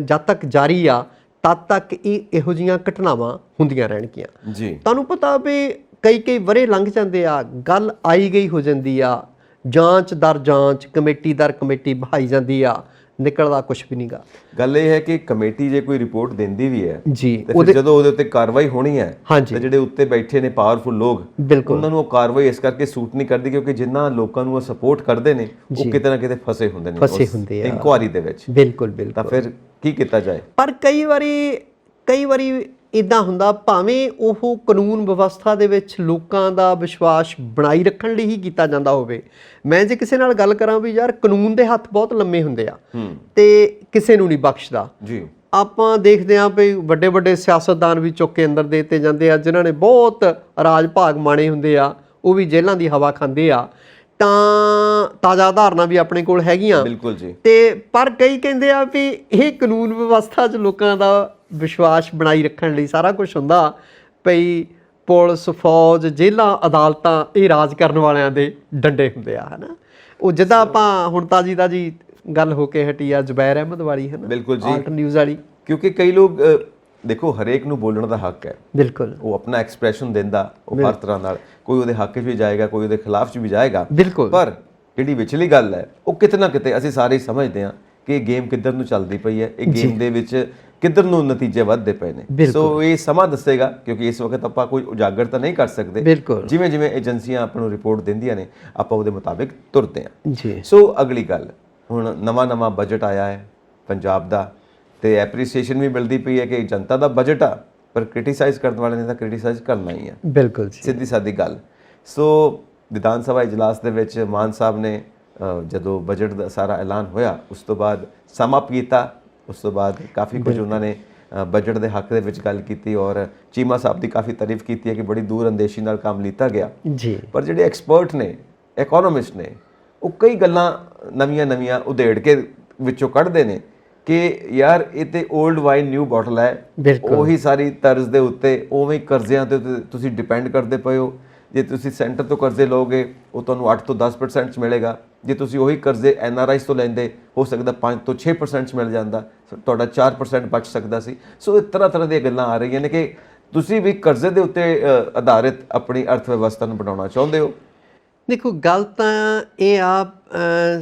ਜਦ ਤੱਕ ਜਾਰੀ ਆ ਤਦ ਤੱਕ ਇਹੋ ਜਿਹੀਆਂ ਘਟਨਾਵਾਂ ਹੁੰਦੀਆਂ ਰਹਿਣਗੀਆਂ ਜੀ। ਤੁਹਾਨੂੰ ਪਤਾ ਵੀ ਕਈ ਵਰੇ ਲੰਘ ਜਾਂਦੇ ਆ, ਗੱਲ ਆਈ ਗਈ ਹੋ ਜਾਂਦੀ ਆ, ਜਾਂਚ ਦਰ ਜਾਂਚ, ਕਮੇਟੀ ਦਰ ਕਮੇਟੀ ਬਹਾਈ ਜਾਂਦੀ ਆ, ਨਿਕਲਦਾ ਕੁਝ ਵੀ ਨਹੀਂਗਾ। ਗੱਲ ਇਹ ਹੈ ਕਿ ਕਮੇਟੀ ਜੇ ਕੋਈ ਰਿਪੋਰਟ ਦਿੰਦੀ ਵੀ ਹੈ ਜੀ, ਜਦੋਂ ਉਹਦੇ ਉੱਤੇ ਕਾਰਵਾਈ ਹੋਣੀ ਹੈ ਤੇ ਜਿਹੜੇ ਉੱਤੇ ਬੈਠੇ ਨੇ ਪਾਵਰਫੁਲ ਲੋਕ, ਉਹਨਾਂ ਨੂੰ ਉਹ ਕਾਰਵਾਈ ਇਸ ਕਰਕੇ ਸੂਟ ਨਹੀਂ ਕਰਦੀ ਕਿਉਂਕਿ ਜਿਨ੍ਹਾਂ ਲੋਕਾਂ ਨੂੰ ਉਹ ਸਪੋਰਟ ਕਰਦੇ ਨੇ ਉਹ ਕਿਤੇ ਨਾ ਕਿਤੇ ਫਸੇ ਹੁੰਦੇ ਨੇ ਇਨਕੁਆਰੀ ਦੇ ਵਿੱਚ। ਬਿਲਕੁਲ ਤਾਂ ਫਿਰ ਕੀ ਕੀਤਾ ਜਾਏ? ਪਰ ਕਈ ਵਾਰੀ ਇੱਦਾਂ ਹੁੰਦਾ, ਭਾਵੇਂ ਉਹ ਕਾਨੂੰਨ ਵਿਵਸਥਾ ਦੇ ਵਿੱਚ ਲੋਕਾਂ ਦਾ ਵਿਸ਼ਵਾਸ ਬਣਾਈ ਰੱਖਣ ਲਈ ਹੀ ਕੀਤਾ ਜਾਂਦਾ ਹੋਵੇ। ਮੈਂ ਜੇ ਕਿਸੇ ਨਾਲ ਗੱਲ ਕਰਾਂ ਵੀ ਯਾਰ ਕਾਨੂੰਨ ਦੇ ਹੱਥ ਬਹੁਤ ਲੰਮੇ ਹੁੰਦੇ ਆ ਤੇ ਕਿਸੇ ਨੂੰ ਨਹੀਂ ਬਖਸ਼ਦਾ ਜੀ। ਆਪਾਂ ਦੇਖਦੇ ਹਾਂ ਵੀ ਵੱਡੇ ਵੱਡੇ ਸਿਆਸਤਦਾਨ ਵੀ ਚੁੱਕ ਕੇ ਅੰਦਰ ਦੇ ਦਿੱਤੇ ਜਾਂਦੇ ਆ, ਜਿਨ੍ਹਾਂ ਨੇ ਬਹੁਤ ਰਾਜ ਭਾਗ ਮਾਣੇ ਹੁੰਦੇ ਆ, ਉਹ ਵੀ ਜੇਲ੍ਹਾਂ ਦੀ ਹਵਾ ਖਾਂਦੇ ਆ। ਤਾਂ ਤਾਜ਼ਾ ਉਦਾਹਰਨਾਂ ਵੀ ਆਪਣੇ ਕੋਲ ਹੈਗੀਆਂ। ਬਿਲਕੁਲ ਜੀ। ਤੇ ਪਰ ਕਈ ਕਹਿੰਦੇ ਆ ਵੀ ਇਹ ਕਾਨੂੰਨ ਵਿਵਸਥਾ 'ਚ ਲੋਕਾਂ ਦਾ ਵਿਸ਼ਵਾਸ ਬਣਾਈ ਰੱਖਣ ਲਈ ਸਾਰਾ ਕੁਝ ਹੁੰਦਾ, ਪਈ ਪੁਲਿਸ, ਫੌਜ, ਜੇਲ੍ਹਾਂ, ਅਦਾਲਤਾਂ ਇਹ ਰਾਜ ਕਰਨ ਵਾਲਿਆਂ ਦੇ ਡੰਡੇ ਹੁੰਦੇ ਆ ਹੈ ਨਾ। ਉਹ ਜਿੱਦਾਂ ਆਪਾਂ ਹੁਣ ਤਾਜ਼ੀ ਗੱਲ ਹੋ ਕੇ ਹਟੀ ਆ ਜ਼ੁਬੈਰ ਅਹਿਮਦ ਵਾਲੀ ਹੈ ਨਾ, ਬਿਲਕੁਲ ਜੀ, ਆਲਟ ਨਿਊਜ਼ ਵਾਲੀ। ਕਿਉਂਕਿ ਕਈ ਲੋਕ ਦੇਖੋ ਹਰੇਕ ਨੂੰ ਬੋਲਣ ਦਾ ਹੱਕ ਹੈ, ਬਿਲਕੁਲ, ਉਹ ਆਪਣਾ ਐਕਸਪ੍ਰੈਸ਼ਨ ਦਿੰਦਾ, ਉਹ ਹਰ ਤਰ੍ਹਾਂ ਨਾਲ, ਕੋਈ ਉਹਦੇ ਹੱਕ 'ਚ ਵੀ ਜਾਏਗਾ, ਕੋਈ ਉਹਦੇ ਖਿਲਾਫ 'ਚ ਵੀ ਜਾਏਗਾ। ਬਿਲਕੁਲ। ਪਰ ਜਿਹੜੀ ਵਿਚਲੀ ਗੱਲ ਹੈ ਉਹ ਕਿਤੇ ਨਾ ਕਿਤੇ ਅਸੀਂ ਸਾਰੇ ਸਮਝਦੇ ਹਾਂ ਕਿ ਇਹ ਗੇਮ ਕਿੱਧਰ ਨੂੰ ਚੱਲਦੀ ਪਈ ਹੈ, ਇਹ ਗੇਮ ਦੇ ਵਿੱਚ ਕਿੱਧਰ ਨੂੰ ਨਤੀਜੇ ਵੱਧਦੇ ਪਏ ਨੇ। ਸੋ ਇਹ ਸਮਾਂ ਦੱਸੇਗਾ ਕਿਉਂਕਿ ਇਸ ਵਕਤ ਆਪਾਂ ਕੋਈ ਉਜਾਗਰ ਤਾਂ ਨਹੀਂ ਕਰ ਸਕਦੇ। ਜਿਵੇਂ ਜਿਵੇਂ ਏਜੰਸੀਆਂ ਆਪਾਂ ਨੂੰ ਰਿਪੋਰਟ ਦਿੰਦੀਆਂ ਨੇ ਆਪਾਂ ਉਹਦੇ ਮੁਤਾਬਿਕ ਤੁਰਦੇ ਹਾਂ ਜੀ। ਸੋ ਅਗਲੀ ਗੱਲ, ਹੁਣ ਨਵਾਂ ਬਜਟ ਆਇਆ ਹੈ ਪੰਜਾਬ ਦਾ ਤੇ ਐਪਰੀਸੀਏਸ਼ਨ ਵੀ ਮਿਲਦੀ ਪਈ ਹੈ ਕਿ ਜਨਤਾ ਦਾ ਬਜਟ ਆ, ਪਰ ਕ੍ਰਿਟੀਸਾਈਜ਼ ਕਰਨ ਵਾਲੇ ਨੇ ਤਾਂ ਕ੍ਰਿਟੀਸਾਈਜ਼ ਕਰਨਾ ਹੀ ਆ। ਬਿਲਕੁਲ ਜੀ, ਸਿੱਧੀ ਸਾਦੀ ਗੱਲ। ਸੋ ਵਿਧਾਨ ਸਭਾ ਇਜਲਾਸ ਦੇ ਵਿੱਚ ਮਾਨ ਸਾਹਿਬ ਨੇ ਜਦੋਂ ਬਜਟ ਦਾ ਸਾਰਾ ਐਲਾਨ ਹੋਇਆ ਉਸ ਤੋਂ ਬਾਅਦ ਸਮਾਂ ਕੀਤਾ, ਉਸ ਤੋਂ ਬਾਅਦ ਕਾਫੀ ਕੁਝ ਉਹਨਾਂ ਨੇ ਬਜਟ ਦੇ ਹੱਕ ਦੇ ਵਿੱਚ ਗੱਲ ਕੀਤੀ ਔਰ ਚੀਮਾ ਸਾਹਿਬ ਦੀ ਕਾਫੀ ਤਾਰੀਫ ਕੀਤੀ ਹੈ ਕਿ ਬੜੀ ਦੂਰ ਅੰਦੇਸ਼ੀ ਨਾਲ ਕੰਮ ਲਿੱਤਾ ਗਿਆ ਜੀ। ਪਰ ਜਿਹੜੇ ਐਕਸਪਰਟ ਨੇ, ਇਕੋਨੋਮਿਸਟ ਨੇ, ਉਹ ਕਈ ਗੱਲਾਂ ਨਵੀਆਂ ਉਧੇੜ ਕੇ ਵਿੱਚੋਂ ਕੱਢਦੇ ਨੇ ਕਿ ਯਾਰ ਇਹ ਤੇ 올ਡ ਵਾਈਨ ਨਿਊ ਬੋਟਲ ਹੈ, ਉਹੀ ਸਾਰੀ ਤਰਜ਼ ਦੇ ਉੱਤੇ ਉਵੇਂ ਕਰਜ਼ਿਆਂ ਤੇ ਤੁਸੀਂ ਡਿਪੈਂਡ ਕਰਦੇ ਪਏ ਹੋ। ਜੇ ਤੁਸੀਂ ਸੈਂਟਰ ਤੋਂ ਕਰਜ਼ੇ ਲਓਗੇ ਉਹ ਤੁਹਾਨੂੰ 8 ਤੋਂ 10% 'ਚ ਮਿਲੇਗਾ, ਜੇ ਤੁਸੀਂ ਉਹੀ ਕਰਜ਼ੇ NRIs ਤੋਂ ਲੈਂਦੇ ਹੋ ਸਕਦਾ 5 ਤੋਂ 6% 'ਚ ਮਿਲ ਜਾਂਦਾ, ਤੁਹਾਡਾ 4% ਬਚ ਸਕਦਾ ਸੀ। ਸੋ ਇਸ ਤਰ੍ਹਾਂ ਦੀਆਂ ਗੱਲਾਂ ਆ ਰਹੀਆਂ ਨੇ ਕਿ ਤੁਸੀਂ ਵੀ ਕਰਜ਼ੇ ਦੇ ਉੱਤੇ ਆਧਾਰਿਤ ਆਪਣੀ ਅਰਥ ਵਿਵਸਥਾ ਨੂੰ ਬਣਾਉਣਾ ਚਾਹੁੰਦੇ ਹੋ। ਦੇਖੋ ਗੱਲ ਤਾਂ ਇਹ ਆ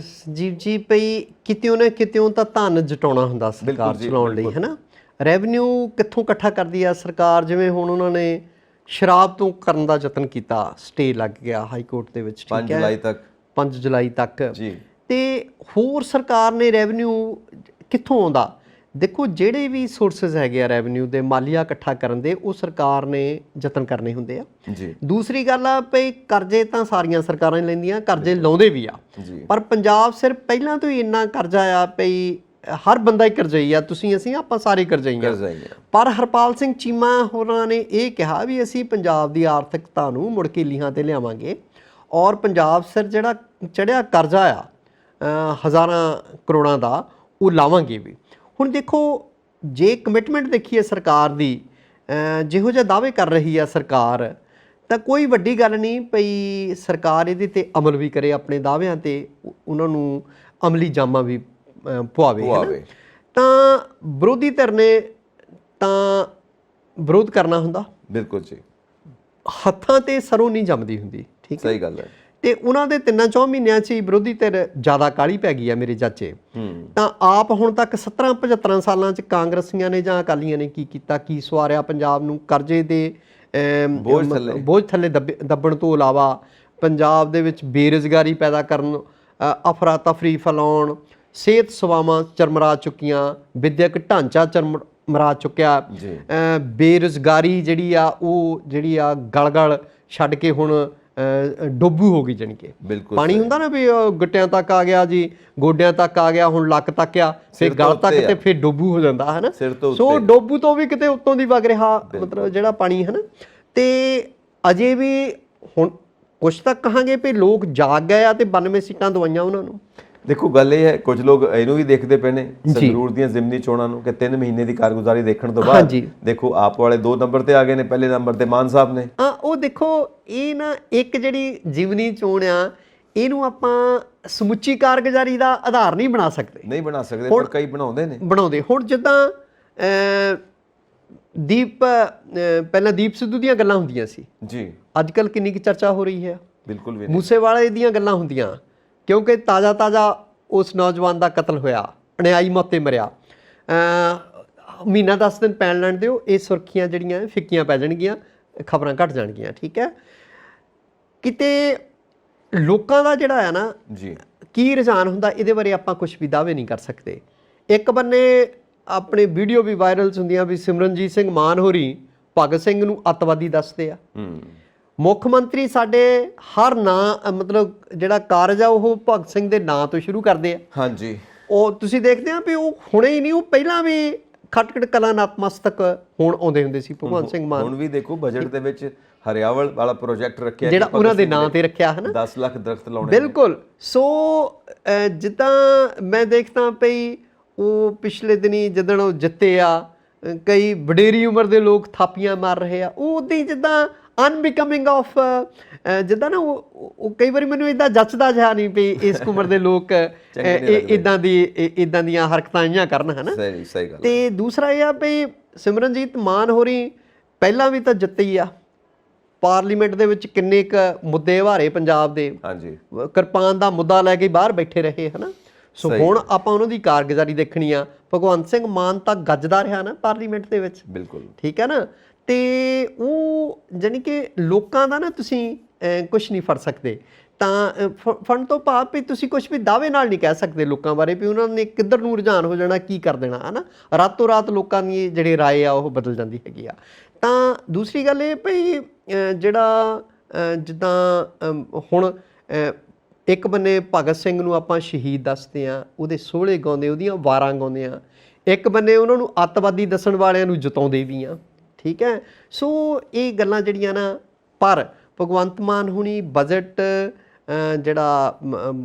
ਸੰਜੀਵ ਜੀ, ਪਈ ਕਿਤਿਓਂ ਨਾ ਕਿਤਿਓਂ ਤਾਂ ਧਨ ਜਟਾਉਣਾ ਹੁੰਦਾ ਸਰਕਾਰ ਚਲਾਉਣ ਲਈ ਹੈ ਨਾ। ਰੈਵਨਿਊ ਕਿੱਥੋਂ ਇਕੱਠਾ ਕਰਦੀ ਆ ਸਰਕਾਰ? ਜਿਵੇਂ ਹੁਣ ਉਹਨਾਂ ਨੇ ਸ਼ਰਾਬ ਤੋਂ ਕਰਨ ਦਾ ਯਤਨ ਕੀਤਾ, ਸਟੇ ਲੱਗ ਗਿਆ ਹਾਈ ਕੋਰਟ ਦੇ ਵਿੱਚ, 5 ਜੁਲਾਈ ਤੱਕ ਜੀ। ਤੇ ਹੋਰ ਸਰਕਾਰ ਨੇ ਰੈਵਨਿਊ ਕਿੱਥੋਂ ਆਉਂਦਾ? ਦੇਖੋ ਜਿਹੜੇ ਵੀ ਸੋਰਸਸ ਹੈਗੇ ਆ ਰੈਵਨਿਊ ਦੇ, ਮਾਲੀਆ ਇਕੱਠਾ ਕਰਨ ਦੇ, ਉਹ ਸਰਕਾਰ ਨੇ ਯਤਨ ਕਰਨੇ ਹੁੰਦੇ ਆ ਜੀ। ਦੂਸਰੀ ਗੱਲ ਆ ਪਈ ਕਰਜ਼ੇ ਤਾਂ ਸਾਰੀਆਂ ਸਰਕਾਰਾਂ ਲੈਂਦੀਆਂ, ਕਰਜ਼ੇ ਲਾਉਂਦੇ ਵੀ ਆ, ਪਰ ਪੰਜਾਬ ਸਿਰਫ ਪਹਿਲਾਂ ਤੋਂ ਹੀ ਇੰਨਾ ਕਰਜ਼ਾ ਆ ਪਈ, ਹਰ ਬੰਦਾ ਹੀ ਕਰਜ਼ਈ ਆ, ਤੁਸੀਂ ਅਸੀਂ ਆਪਾਂ ਸਾਰੇ ਕਰਜ਼ਈ ਆ। ਪਰ ਹਰਪਾਲ ਸਿੰਘ ਚੀਮਾ ਹੋਰਾਂ ਨੇ ਇਹ ਕਿਹਾ ਵੀ ਅਸੀਂ ਪੰਜਾਬ ਦੀ ਆਰਥਿਕਤਾ ਨੂੰ ਮੁੜ ਕੇ ਲੀਹਾਂ ਤੇ ਲਿਆਵਾਂਗੇ ਔਰ ਪੰਜਾਬ ਸਿਰ ਜਿਹੜਾ ਚੜਿਆ ਕਰਜ਼ਾ ਆ ਹਜ਼ਾਰਾਂ ਕਰੋੜਾਂ ਦਾ, ਉਹ ਲਾਵਾਂਗੇ ਵੀ। ਹੁਣ ਦੇਖੋ ਜੇ ਕਮਿਟਮੈਂਟ ਦੇਖੀਏ ਸਰਕਾਰ ਦੀ, ਜਿਹੋ ਜਿਹਾ ਦਾਅਵੇ ਕਰ ਰਹੀ ਆ ਸਰਕਾਰ, ਤਾਂ ਕੋਈ ਵੱਡੀ ਗੱਲ ਨਹੀਂ ਪਈ ਸਰਕਾਰ ਇਹਦੇ ਤੇ ਅਮਲ ਵੀ ਕਰੇ, ਆਪਣੇ ਦਾਅਵਿਆਂ ਤੇ ਉਹਨਾਂ ਨੂੰ ਅਮਲੀ ਜਾਮਾ ਵੀ ਪਵਾਵੇ। ਤਾਂ ਵਿਰੋਧੀ ਧਿਰ ਨੇ ਤਾਂ ਵਿਰੋਧ ਕਰਨਾ ਹੁੰਦਾ। ਬਿਲਕੁਲ ਜੀ, ਹੱਥਾਂ ਤੇ ਸਰੋਂ ਨਹੀਂ ਜੰਮਦੀ ਹੁੰਦੀ। ਠੀਕ, ਸਹੀ ਗੱਲ ਹੈ। ਤੇ ਉਹਨਾਂ ਦੇ 3-4 ਮਹੀਨਿਆਂ 'ਚ ਹੀ ਵਿਰੋਧੀ ਧਿਰ ਜ਼ਿਆਦਾ ਕਾਹਲੀ ਪੈ ਗਈ ਆ ਮੇਰੇ ਚਾਚੇ। ਤਾਂ ਆਪ ਹੁਣ ਤੱਕ 17-75 ਸਾਲਾਂ 'ਚ ਕਾਂਗਰਸੀਆਂ ਨੇ ਜਾਂ ਅਕਾਲੀਆਂ ਨੇ ਕੀ ਕੀਤਾ, ਕੀ ਸਵਾਰਿਆ ਪੰਜਾਬ ਨੂੰ ਕਰਜ਼ੇ ਦੇ ਬੋਝ ਥੱਲੇ ਦੱਬਣ ਤੋਂ ਇਲਾਵਾ ਪੰਜਾਬ ਦੇ ਵਿੱਚ ਬੇਰੁਜ਼ਗਾਰੀ ਪੈਦਾ ਕਰਨ, ਅਫਰਾ ਤਫਰੀ ਫੈਲਾਉਣ, ਸਿਹਤ ਸੇਵਾਵਾਂ ਚਰਮਰਾ ਚੁੱਕੀਆਂ, ਵਿਦਿਅਕ ਢਾਂਚਾ ਚਰਮਰਾ ਚੁੱਕਿਆ, ਬੇਰੁਜ਼ਗਾਰੀ ਜਿਹੜੀ ਆ ਉਹ ਜਿਹੜੀ ਆ ਗਲ ਛੱਡ ਕੇ ਹੁਣ ਡੋਬੂ ਹੋ ਗਈ। ਜਾਣੀ ਕਿ ਪਾਣੀ ਹੁੰਦਾ ਨਾ ਵੀ ਗਿੱਟਿਆਂ ਤੱਕ ਆ ਗਿਆ ਜੀ, ਗੋਡਿਆਂ ਤੱਕ ਆ ਗਿਆ, ਹੁਣ ਲੱਕ ਤੱਕ ਆ, ਫਿਰ ਗਲ ਤੱਕ ਤੇ ਫਿਰ ਡੋਬੂ ਹੋ ਜਾਂਦਾ ਹੈ ਨਾ। ਸੋ ਡੋਬੂ ਤੋਂ ਵੀ ਕਿਤੇ ਉੱਤੋਂ ਦੀ ਵਗ ਰਿਹਾ ਮਤਲਬ ਜਿਹੜਾ ਪਾਣੀ ਹੈ ਨਾ। ਤੇ ਅਜੇ ਵੀ ਹੁਣ ਕੁਛ ਤਾਂ ਕਹਾਂਗੇ ਵੀ ਲੋਕ ਜਾਗ ਗਏ ਆ ਤੇ 92 ਸੀਟਾਂ ਦਵਾਈਆਂ ਉਹਨਾਂ ਨੂੰ। ਦੇਖੋ ਗੱਲ ਇਹ ਹੈ, ਕੁਝ ਲੋਕ ਇਹਨੂੰ ਵੀ ਦੇਖਦੇ ਪਏ ਨੇ ਸੰਗਰੂਰ ਦੀਆਂ ਜ਼ਿਮਨੀ ਚੋਣਾਂ ਨੂੰ ਕਿ 3 ਮਹੀਨੇ ਦੀ ਕਾਰਗੁਜ਼ਾਰੀ ਦੇਖਣ ਤੋਂ ਬਾਅਦ ਦੇਖੋ ਆਪ ਵਾਲੇ 2 ਨੰਬਰ ਤੇ ਆ ਗਏ ਨੇ, ਪਹਿਲੇ ਨੰਬਰ ਤੇ ਮਾਨ ਸਾਹਿਬ ਨੇ। ਉਹ ਦੇਖੋ ਇਹ ਨਾ ਇੱਕ ਜਿਹੜੀ ਜ਼ਿਮਨੀ ਚੋਣ ਆ ਇਹਨੂੰ ਆਪਾਂ ਸਮੁੱਚੀ ਕਾਰਗੁਜ਼ਾਰੀ ਦਾ ਆਧਾਰ ਨਹੀਂ ਬਣਾ ਸਕਦੇ ਪਰ ਕਈ ਬਣਾਉਂਦੇ। ਹੁਣ ਜਿੱਦਾਂ ਪਹਿਲਾਂ ਦੀਪ ਸਿੱਧੂ ਦੀਆਂ ਗੱਲਾਂ ਹੁੰਦੀਆਂ ਸੀ ਜੀ, ਅੱਜ ਕੱਲ ਕਿੰਨੀ ਕੁ ਚਰਚਾ ਹੋ ਰਹੀ ਹੈ। ਬਿਲਕੁਲ ਵੀ ਮੂਸੇਵਾਲੇ ਦੀਆਂ ਗੱਲਾਂ ਹੁੰਦੀਆਂ ਕਿਉਂਕਿ ਤਾਜ਼ਾ ਉਸ ਨੌਜਵਾਨ ਦਾ ਕਤਲ ਹੋਇਆ, ਅਣਿਆਈ ਮੌਤੇ ਮਰਿਆ। ਮਹੀਨਾ 10 ਦਿਨ ਪੈਣ ਲੈਣ ਦਿਓ, ਇਹ ਸੁਰਖੀਆਂ ਜਿਹੜੀਆਂ ਫਿੱਕੀਆਂ ਪੈ ਜਾਣਗੀਆਂ, ਖਬਰਾਂ ਘਟ ਜਾਣਗੀਆਂ। ਠੀਕ ਹੈ, ਕਿਤੇ ਲੋਕਾਂ ਦਾ ਜਿਹੜਾ ਹੈ ਨਾ ਜੀ ਕੀ ਰੁਝਾਨ ਹੁੰਦਾ ਇਹਦੇ ਬਾਰੇ ਆਪਾਂ ਕੁਝ ਵੀ ਦਾਅਵੇ ਨਹੀਂ ਕਰ ਸਕਦੇ। ਇੱਕ ਬੰਨੇ ਆਪਣੇ ਵੀਡੀਓ ਵੀ ਵਾਇਰਲ ਹੁੰਦੀਆਂ ਵੀ ਸਿਮਰਨਜੀਤ ਸਿੰਘ ਮਾਨ ਹੋਰੀ ਭਗਤ ਸਿੰਘ ਨੂੰ ਅੱਤਵਾਦੀ ਦੱਸਦੇ ਆ। ਮੁੱਖ ਮੰਤਰੀ ਸਾਡੇ ਹਰ ਨਾਂ ਮਤਲਬ ਜਿਹੜਾ ਕਾਰਜ ਆ ਉਹ ਭਗਤ ਸਿੰਘ ਦੇ ਨਾਂ ਤੋਂ ਸ਼ੁਰੂ ਕਰਦੇ ਆ। ਹਾਂਜੀ, ਉਹ ਤੁਸੀਂ ਦੇਖਦੇ ਆ ਵੀ ਉਹ ਹੁਣੇ ਹੀ ਨਹੀਂ, ਉਹ ਪਹਿਲਾਂ ਵੀ ਖਟਕੜ ਕਲਾਂ ਨਤਮਸਤਕ ਹੋਣ ਆਉਂਦੇ ਹੁੰਦੇ ਸੀ ਭਗਵੰਤ ਸਿੰਘ ਮਾਨ। ਹੁਣ ਵੀ ਦੇਖੋ ਬਜਟ ਦੇ ਵਿੱਚ ਹਰਿਆਵਲ ਵਾਲਾ ਪ੍ਰੋਜੈਕਟ ਰੱਖਿਆ ਜਿਹੜਾ ਉਹਨਾਂ ਦੇ ਨਾਂ ਤੇ ਰੱਖਿਆ ਹੈ ਨਾ, 10 ਲੱਖ ਦਰਖਤ ਲਾਉਣੇ। ਬਿਲਕੁਲ। ਸੋ ਜਿੱਦਾਂ ਮੈਂ ਦੇਖਦਾ ਪਈ ਉਹ ਪਿਛਲੇ ਦਿਨੀ ਜਦੋਂ ਉਹ ਜਿੱਤੇ ਆ, ਕਈ ਵਡੇਰੀ ਉਮਰ ਦੇ ਲੋਕ ਥਾਪੀਆਂ ਮਾਰ ਰਹੇ ਆ, ਉਹ ਉਦਾਂ ਹੀ ਜਿੱਦਾਂ ਅਨਬਿਕਮਿੰਗ ਆਫ ਜਿੱਦਾਂ ਨਾ ਉਹ ਕਈ ਵਾਰੀ ਮੈਨੂੰ ਇੱਦਾਂ ਜੱਚਦਾ ਜਿਹਾ ਨਹੀਂ ਵੀ ਇਸ ਉਮਰ ਦੇ ਲੋਕ ਇੱਦਾਂ ਦੀਆਂ ਹਰਕਤਾਂ ਇਹੀਆਂ ਕਰਨ ਹੈ ਨਾ। ਸਹੀ ਗੱਲ। ਤੇ ਦੂਸਰਾ ਇਹ ਆ ਵੀ ਸਿਮਰਨਜੀਤ ਮਾਨ ਹੋਰੀ ਪਹਿਲਾਂ ਵੀ ਤਾਂ ਜਿੱਤੇ ਹੀ ਆ, ਪਾਰਲੀਮੈਂਟ ਦੇ ਵਿੱਚ ਕਿੰਨੇ ਕੁ ਮੁੱਦੇ ਉਭਾਰੇ ਪੰਜਾਬ ਦੇ। ਹਾਂਜੀ, ਕਿਰਪਾਨ ਦਾ ਮੁੱਦਾ ਲੈ ਕੇ ਬਾਹਰ ਬੈਠੇ ਰਹੇ ਹੈ ਨਾ। ਸੋ ਹੁਣ ਆਪਾਂ ਉਹਨਾਂ ਦੀ ਕਾਰਗੁਜ਼ਾਰੀ ਦੇਖਣੀ ਆ। ਭਗਵੰਤ ਸਿੰਘ ਮਾਨ ਤਾਂ ਗੱਜਦਾ ਰਿਹਾ ਨਾ ਪਾਰਲੀਮੈਂਟ ਦੇ ਵਿੱਚ, ਬਿਲਕੁਲ ਠੀਕ ਹੈ ਨਾ। ਤੇ ਉਹ ਜਾਨੀ ਕਿ ਲੋਕਾਂ ਦਾ ਨਾ ਤੁਸੀਂ ਕੁਛ ਨਹੀਂ ਫੜ ਸਕਦੇ। ਤਾਂ ਫੰਡ ਤੋਂ ਭਾਵ ਵੀ ਤੁਸੀਂ ਕੁਛ ਵੀ ਦਾਅਵੇ ਨਾਲ ਨਹੀਂ ਕਹਿ ਸਕਦੇ ਲੋਕਾਂ ਬਾਰੇ ਵੀ ਉਹਨਾਂ ਨੇ ਕਿੱਧਰ ਨੂੰ ਰੁਝਾਨ ਹੋ ਜਾਣਾ, ਕੀ ਕਰ ਦੇਣਾ ਹੈ ਨਾ। ਰਾਤੋਂ ਰਾਤ ਲੋਕਾਂ ਦੀ ਜਿਹੜੇ ਰਾਏ ਆ ਉਹ ਬਦਲ ਜਾਂਦੀ ਹੈਗੀ ਆ। ਤਾਂ ਦੂਸਰੀ ਗੱਲ ਇਹ ਭਈ ਜਿਹੜਾ ਜਿੱਦਾਂ ਹੁਣ ਇੱਕ ਬੰਨੇ ਭਗਤ ਸਿੰਘ ਨੂੰ ਆਪਾਂ ਸ਼ਹੀਦ ਦੱਸਦੇ ਹਾਂ, ਉਹਦੇ ਸੋਹਲੇ ਗਾਉਂਦੇ, ਉਹਦੀਆਂ ਵਾਰਾਂ ਗਾਉਂਦੇ ਹਾਂ। ਇੱਕ ਬੰਨੇ ਉਹਨਾਂ ਨੂੰ ਅੱਤਵਾਦੀ ਦੱਸਣ ਵਾਲਿਆਂ ਨੂੰ ਜਿਤਾਉਂਦੇ ਵੀ ਆ। ਠੀਕ ਹੈ, ਸੋ ਇਹ ਗੱਲਾਂ ਜਿਹੜੀਆਂ ਨਾ, ਪਰ ਭਗਵੰਤ ਮਾਨ ਹੁਣੀ ਬਜਟ ਜਿਹੜਾ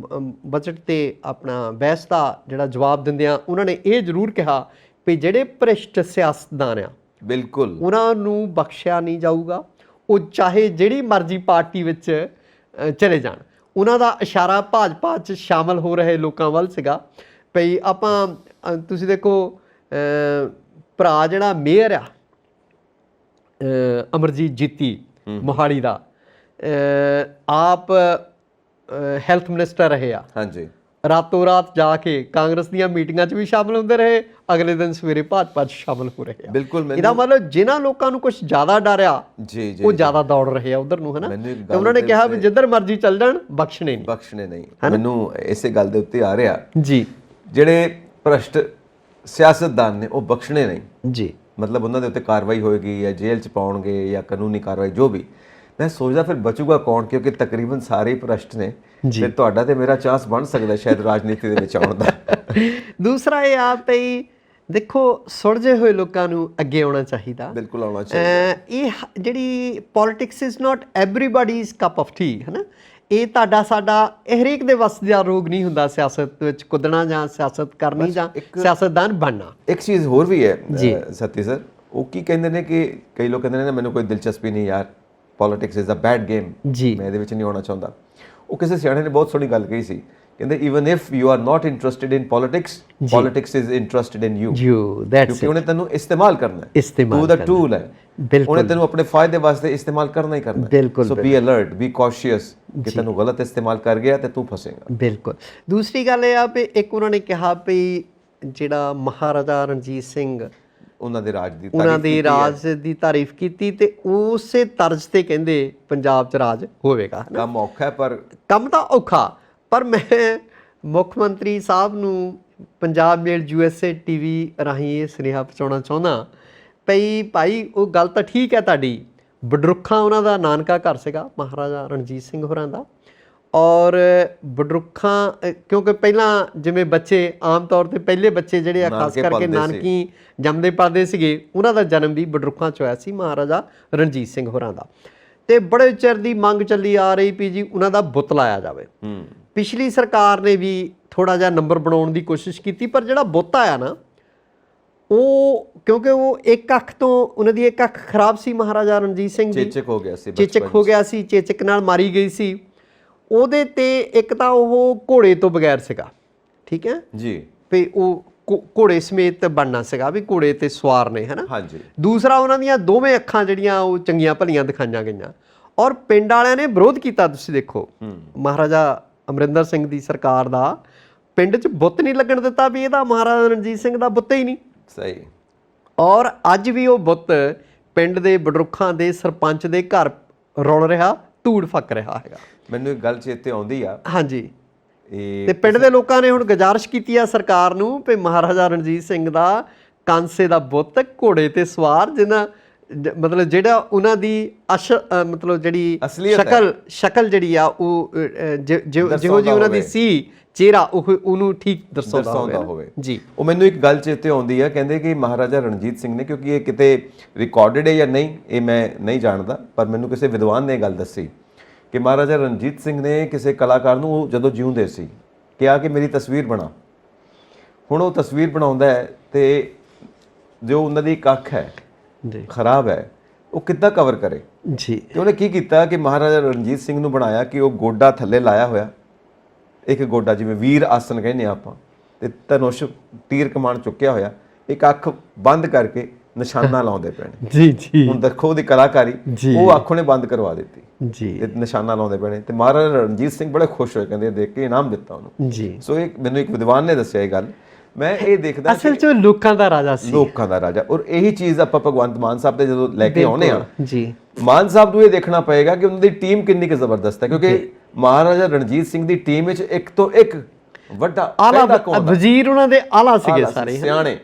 ਬਜਟ ਤੇ ਆਪਣਾ ਬਹਿਸ ਦਾ ਜਿਹੜਾ ਜਵਾਬ ਦਿੰਦਿਆਂ ਉਹਨਾਂ ਨੇ ਇਹ ਜ਼ਰੂਰ ਕਿਹਾ ਵੀ ਜਿਹੜੇ ਭ੍ਰਿਸ਼ਟ ਸਿਆਸਤਦਾਨ ਆ ਬਿਲਕੁਲ ਉਹਨਾਂ ਨੂੰ ਬਖਸ਼ਿਆ ਨਹੀਂ ਜਾਊਗਾ, ਉਹ ਚਾਹੇ ਜਿਹੜੀ ਮਰਜ਼ੀ ਪਾਰਟੀ ਵਿੱਚ ਚਲੇ ਜਾਣ। ਉਹਨਾਂ ਦਾ ਇਸ਼ਾਰਾ ਭਾਜਪਾ 'ਚ ਸ਼ਾਮਲ ਹੋ ਰਹੇ ਲੋਕਾਂ ਵੱਲ ਸੀਗਾ ਭਈ ਆਪਾਂ ਤੁਸੀਂ ਦੇਖੋ ਭਰਾ ਜਿਹੜਾ ਮੇਅਰ ਆ ਅਮਰਜੀਤ ਜੀਤੀ ਮੋਹਾਲੀ ਦਾ, ਆਪ ਹੈਲਥ ਮਿਨਿਸਟਰ ਰਹੇ ਆ। ਹਾਂਜੀ, ਰਾਤੋਂ ਰਾਤ ਜਾ ਕੇ ਕਾਂਗਰਸ ਦੀਆਂ ਮੀਟਿੰਗਾਂ 'ਚ ਵੀ ਸ਼ਾਮਲ ਹੁੰਦੇ ਰਹੇ, ਅਗਲੇ ਦਿਨ ਸਵੇਰੇ ਭਾਜਪਾ 'ਚ ਸ਼ਾਮਲ ਹੋ ਰਹੇ ਆ। ਬਿਲਕੁਲ, ਇਹਦਾ ਮਤਲਬ ਜਿਨ੍ਹਾਂ ਲੋਕਾਂ ਨੂੰ ਕੁਝ ਜ਼ਿਆਦਾ ਡਰ ਆ ਉਹ ਜ਼ਿਆਦਾ ਦੌੜ ਰਹੇ ਆ ਉਧਰ ਨੂੰ, ਹੈ ਨਾ। ਤੇ ਉਹਨਾਂ ਨੇ ਕਿਹਾ ਵੀ ਜਿੱਧਰ ਮਰਜ਼ੀ ਚੱਲ ਜਾਣ, ਬਖਸ਼ਣੇ ਨਹੀਂ। ਮੈਨੂੰ ਇਸੇ ਗੱਲ ਦੇ ਉੱਤੇ ਆ ਰਿਹਾ ਜੀ, ਜਿਹੜੇ ਭ੍ਰਿਸ਼ਟ ਸਿਆਸਤਦਾਨ ਨੇ ਉਹ ਬਖਸ਼ਣੇ ਨਹੀਂ ਜੀ। ਮਤਲਬ ਉਹਨਾਂ ਦੇ ਉੱਤੇ ਕਾਰਵਾਈ ਹੋਏਗੀ ਜਾਂ ਜੇਲ੍ਹ 'ਚ ਪਾਉਣਗੇ ਜਾਂ ਕਾਨੂੰਨੀ ਕਾਰਵਾਈ ਜੋ ਵੀ। ਮੈਂ ਸੋਚਦਾ ਫਿਰ ਬਚੂਗਾ ਕੌਣ, ਕਿਉਂਕਿ ਤਕਰੀਬਨ ਸਾਰੇ ਹੀ ਭ੍ਰਿਸ਼ਟ ਨੇ। ਫਿਰ ਤੁਹਾਡਾ ਤੇ ਮੇਰਾ ਚਾਂਸ ਬਣ ਸਕਦਾ ਸ਼ਾਇਦ ਰਾਜਨੀਤੀ ਦੇ ਵਿੱਚ ਆਉਣ ਦਾ। ਦੂਸਰਾ ਇਹ ਆ ਭਈ ਦੇਖੋ ਸੁਲਝੇ ਹੋਏ ਲੋਕਾਂ ਨੂੰ ਅੱਗੇ ਆਉਣਾ ਚਾਹੀਦਾ। ਬਿਲਕੁਲ ਆਉਣਾ ਚਾਹੀਦਾ। ਇਹ ਜਿਹੜੀ politics is not everybody's cup of tea, ਹੈ ਨਾ। ਇਹ ਤੁਹਾਡਾ ਸਾਡਾ ਹਰੇਕ ਦੇ ਵੱਸ ਦਾ ਰੋਗ ਨਹੀਂ ਹੁੰਦਾ ਸਿਆਸਤ ਵਿੱਚ ਕੁੱਦਣਾ ਜਾਂ ਸਿਆਸਤ ਕਰਨੀ ਜਾਂ ਸਿਆਸਤਦਾਨ ਬਣਨਾ। ਇੱਕ ਚੀਜ਼ ਹੋਰ ਵੀ ਹੈ ਸਤੀ ਸਰ, ਉਹ ਕੀ ਕਹਿੰਦੇ ਨੇ ਕਿ ਕਈ ਲੋਕ ਕਹਿੰਦੇ ਨੇ ਮੈਨੂੰ ਕੋਈ ਦਿਲਚਸਪੀ ਨਹੀਂ ਯਾਰ, politics is a bad game, ਮੈਂ ਇਹਦੇ ਵਿੱਚ ਨਹੀਂ ਆਉਣਾ ਚਾਹੁੰਦਾ। ਉਹ ਕਿਸੇ ਸਿਆਣੇ ਨੇ ਬਹੁਤ ਸੋਹਣੀ ਗੱਲ ਕਹੀ ਸੀ ਕਹਿੰਦੇ even if you are not interested in politics politics is interested in you that's ਕਿਉਂਕਿ ਉਹਨੇ ਤੈਨੂੰ ਇਸਤੇਮਾਲ ਕਰਨਾ ਹੈ, ਇਸਤੇਮਾਲ ਤੂੰ ਦਾ ਟੂਲ ਹੈ, ਬਿਲਕੁਲ ਉਹਨੇ ਤੈਨੂੰ ਆਪਣੇ ਫਾਇਦੇ ਵਾਸਤੇ ਇਸਤੇਮਾਲ ਕਰਨਾ ਹੀ ਕਰਨਾ। ਬਿਲਕੁਲ ਸੋ ਬੀ ਅਲਰਟ, ਬੀ ਕੌਸ਼ੀਅਸ ਕਿ ਤੈਨੂੰ ਗਲਤ ਇਸਤੇਮਾਲ ਕਰ ਗਿਆ ਤੇ ਤੂੰ ਫਸੇਗਾ। ਬਿਲਕੁਲ। ਦੂਸਰੀ ਗੱਲ ਇਹ ਆ ਵੀ ਇੱਕ ਉਹਨਾਂ ਨੇ ਕਿਹਾ ਵੀ ਜਿਹੜਾ ਮਹਾਰਾਜਾ ਰਣਜੀਤ ਸਿੰਘ ਉਹਨਾਂ ਦੇ ਰਾਜ ਦੀ ਉਹਨਾਂ ਦੇ ਰਾਜ ਦੀ ਤਾਰੀਫ ਕੀਤੀ ਤੇ ਉਸੇ ਤਰਜ਼ ਤੇ ਕਹਿੰਦੇ ਪੰਜਾਬ 'ਚ ਰਾਜ ਹੋਵੇਗਾ। ਕੰਮ ਔਖਾ ਹੈ ਪਰ ਕੰਮ ਤਾਂ ਔਖਾ, ਪਰ ਮੈਂ ਮੁੱਖ ਮੰਤਰੀ ਸਾਹਿਬ ਨੂੰ ਪੰਜਾਬ ਮੇਲ USA TV ਰਾਹੀਂ ਇਹ ਸੁਨੇਹਾ ਪਹੁੰਚਾਉਣਾ ਚਾਹੁੰਦਾ ਭਈ ਭਾਈ ਉਹ ਗੱਲ ਤਾਂ ਠੀਕ ਹੈ ਤੁਹਾਡੀ, ਬਡਰੁੱਖਾਂ ਉਹਨਾਂ ਦਾ ਨਾਨਕਾ ਘਰ ਸੀਗਾ ਮਹਾਰਾਜਾ ਰਣਜੀਤ ਸਿੰਘ ਹੋਰਾਂ ਦਾ, ਔਰ ਬਡਰੁੱਖਾਂ ਕਿਉਂਕਿ ਪਹਿਲਾਂ ਜਿਵੇਂ ਬੱਚੇ ਆਮ ਤੌਰ ਤੇ ਪਹਿਲੇ ਬੱਚੇ ਜਿਹੜੇ ਆ ਖਾਸ ਕਰਕੇ ਨਾਨਕੀ ਜੰਮਦੇ ਪਲਦੇ ਸੀਗੇ, ਉਹਨਾਂ ਦਾ ਜਨਮ ਵੀ ਬਡਰੁੱਖਾਂ 'ਚ ਹੋਇਆ ਸੀ ਮਹਾਰਾਜਾ ਰਣਜੀਤ ਸਿੰਘ ਹੋਰਾਂ ਦਾ, ਤੇ ਬੜੇ ਚਿਰ ਦੀ ਮੰਗ ਚੱਲੀ ਆ ਰਹੀ ਵੀ ਜੀ ਉਹਨਾਂ ਦਾ ਬੁੱਤ ਲਾਇਆ ਜਾਵੇ। ਪਿਛਲੀ ਸਰਕਾਰ ਨੇ ਵੀ ਥੋੜਾ ਜਿਹਾ ਨੰਬਰ ਬਣਾਉਣ ਦੀ ਕੋਸ਼ਿਸ਼ ਕੀਤੀ, ਪਰ ਜਿਹੜਾ ਬੁੱਤ ਆਇਆ ਨਾ ਉਹ ਕਿਉਂਕਿ ਉਹ ਇੱਕ ਅੱਖ ਤੋਂ ਉਹਨਾਂ ਦੀ ਇੱਕ ਅੱਖ ਖਰਾਬ ਸੀ ਮਹਾਰਾਜਾ ਰਣਜੀਤ ਸਿੰਘ ਦੀ, ਚੇਚਕ ਹੋ ਗਿਆ ਸੀ, ਚੇਚਕ ਨਾਲ ਮਾਰੀ ਗਈ ਸੀ ਉਹਦੇ ਤੇ। ਇੱਕ ਤਾਂ ਉਹ ਘੋੜੇ ਤੋਂ ਬਗੈਰ ਸੀਗਾ, ਠੀਕ ਹੈ ਜੀ, ਵੀ ਉਹ ਘੋੜੇ ਸਮੇਤ ਬਣਨਾ ਸੀਗਾ ਵੀ ਘੋੜੇ ਤੇ ਸਵਾਰ ਨੇ, ਹੈ ਨਾ। ਹਾਂਜੀ। ਦੂਸਰਾ ਉਹਨਾਂ ਦੀਆਂ ਦੋਵੇਂ ਅੱਖਾਂ ਜਿਹੜੀਆਂ ਉਹ ਚੰਗੀਆਂ ਭਲੀਆਂ ਦਿਖਾਈਆਂ ਗਈਆਂ, ਔਰ ਪਿੰਡ ਵਾਲਿਆਂ ਨੇ ਵਿਰੋਧ ਕੀਤਾ। ਤੁਸੀਂ ਦੇਖੋ ਮਹਾਰਾਜਾ ਅਮਰਿੰਦਰ ਸਿੰਘ ਦੀ ਸਰਕਾਰ ਦਾ ਪਿੰਡ 'ਚ ਬੁੱਤ ਨਹੀਂ ਲੱਗਣ ਦਿੱਤਾ ਵੀ ਇਹਦਾ ਮਹਾਰਾਜਾ ਰਣਜੀਤ ਸਿੰਘ ਦਾ ਬੁੱਤ ਹੀ ਨਹੀਂ। ਸਹੀ। ਔਰ ਅੱਜ ਵੀ ਉਹ ਬੁੱਤ ਪਿੰਡ ਦੇ ਬਡਰੁੱਖਾਂ ਦੇ ਸਰਪੰਚ ਦੇ ਘਰ ਰੁਲ ਰਿਹਾ, ਧੂੜ ਫੱਕ ਰਿਹਾ ਹੈਗਾ। ਮੈਨੂੰ ਇੱਕ ਗੱਲ ਚੇਤੇ ਆਉਂਦੀ ਆ। ਹਾਂਜੀ। ਤੇ ਪਿੰਡ ਦੇ ਲੋਕਾਂ ਨੇ ਹੁਣ ਗੁਜ਼ਾਰਿਸ਼ ਕੀਤੀ ਆ ਸਰਕਾਰ ਨੂੰ ਵੀ ਮਹਾਰਾਜਾ ਰਣਜੀਤ ਸਿੰਘ ਦਾ ਕਾਂਸੇ ਦਾ ਬੁੱਤ ਘੋੜੇ ਤੇ ਸਵਾਰ, ਜਿਹਨਾਂ ਮਤਲਬ ਜਿਹੜਾ ਉਹਨਾਂ ਦੀ ਮਤਲਬ ਜਿਹੜੀ ਸ਼ਕਲ ਜਿਹੜੀ ਆ ਉਹ ਜਿਹੋ ਜਿਹੀ ਉਹਨਾਂ ਦੀ ਸੀ ਚਿਹਰਾ ਉਹਨੂੰ ਠੀਕ ਦਰਸਾਉਂਦਾ ਹੋਵੇ ਜੀ। ਉਹ ਮੈਨੂੰ ਇੱਕ ਗੱਲ ਚੇਤੇ ਆਉਂਦੀ ਆ, ਕਹਿੰਦੇ ਕਿ ਮਹਾਰਾਜਾ ਰਣਜੀਤ ਸਿੰਘ ਨੇ, ਕਿਉਂਕਿ ਇਹ ਕਿਤੇ ਰਿਕਾਰਡਡ ਹੈ ਜਾਂ ਨਹੀਂ ਇਹ ਮੈਂ ਨਹੀਂ ਜਾਣਦਾ, ਪਰ ਮੈਨੂੰ ਕਿਸੇ ਵਿਦਵਾਨ ਨੇ ਗੱਲ ਦੱਸੀ ਕਿ ਮਹਾਰਾਜਾ ਰਣਜੀਤ ਸਿੰਘ ਨੇ ਕਿਸੇ ਕਲਾਕਾਰ ਨੂੰ ਜਦੋਂ ਜਿਉਂਦੇ ਸੀ ਕਿਹਾ ਕਿ ਮੇਰੀ ਤਸਵੀਰ ਬਣਾ। ਹੁਣ ਉਹ ਤਸਵੀਰ ਬਣਾਉਂਦਾ ਹੈ ਤੇ ਜੋ ਉਹਨਾਂ ਦੀ ਇੱਕ ਅੱਖ ਹੈ ਖਰਾਬ ਹੈ, ਉਹ ਕਿੱਦਾਂ ਕਵਰ ਕਰੇ ਜੀ। ਤੇ ਉਹਨੇ ਕੀ ਕੀਤਾ ਕਿ ਮਹਾਰਾਜਾ ਰਣਜੀਤ ਸਿੰਘ ਨੂੰ ਬਣਾਇਆ ਕਿ ਉਹ ਗੋਡਾ ਥੱਲੇ ਲਾਇਆ ਹੋਇਆ, ਇੱਕ ਗੋਡਾ ਜਿਵੇਂ ਵੀਰ ਆਸਨ ਕਹਿੰਦੇ ਆਪਾਂ, ਤੇ ਧਨੁਸ਼ ਤੀਰ ਕਮਾਨ ਚੁੱਕਿਆ ਹੋਇਆ, ਇੱਕ ਅੱਖ ਬੰਦ ਕਰਕੇ ਨਿਸ਼ਾਨਾ ਲਾਉਂਦੇ ਪਏ ਨੇ। ਜੀ ਜੀ। ਹੁਣ ਦੇਖੋ ਉਹਦੀ ਕਲਾਕਾਰੀ, ਉਹ ਅੱਖ ਉਹਨੇ ਬੰਦ ਕਰਵਾ ਦਿੱਤੀ ਜੀ ਤੇ ਨਿਸ਼ਾਨਾ ਲਾਉਂਦੇ ਪਏ ਨੇ। ਤੇ ਮਹਾਰਾਜਾ ਰਣਜੀਤ ਸਿੰਘ ਬੜੇ ਖੁਸ਼ ਹੋਏ, ਕਹਿੰਦੇ ਦੇਖ ਕੇ ਇਨਾਮ ਦਿੱਤਾ ਉਹਨੂੰ ਜੀ। ਸੋ ਇਹ ਮੈਨੂੰ ਇੱਕ ਵਿਦਵਾਨ ਨੇ ਦੱਸਿਆ ਇਹ ਗੱਲ। ਮੈਂ ਇਹ ਦੇਖਦਾ ਅਸਲ 'ਚ ਲੋਕਾਂ ਦਾ ਰਾਜਾ ਸੀ, ਲੋਕਾਂ ਦਾ ਰਾਜਾ। ਔਰ ਇਹੀ ਚੀਜ਼ ਆਪਾਂ ਭਗਵੰਤ ਮਾਨ ਸਾਹਿਬ ਦੇ ਜਦੋਂ ਲੈ ਕੇ ਆਉਨੇ ਆ ਜੀ, ਮਾਨ ਸਾਹਿਬ ਨੂੰ ਇਹ ਦੇਖਣਾ ਪਏਗਾ ਕਿ ਉਹਨਾਂ ਦੀ ਟੀਮ ਕਿੰਨੀ ਕੁ ਜ਼ਬਰਦਸਤ ਹੈ, ਕਿਉਂਕਿ ਮਹਾਰਾਜਾ ਰਣਜੀਤ ਸਿੰਘ ਦੀ ਟੀਮ ਵਿੱਚ ਇੱਕ ਤੋਂ ਇੱਕ ਵੱਡਾ ਆਲਾ ਵਜ਼ੀਰ ਉਹਨਾਂ ਦੇ ਆਲਾ ਸੀਗੇ, ਸਾਰੇ ਸਿਆਣੇ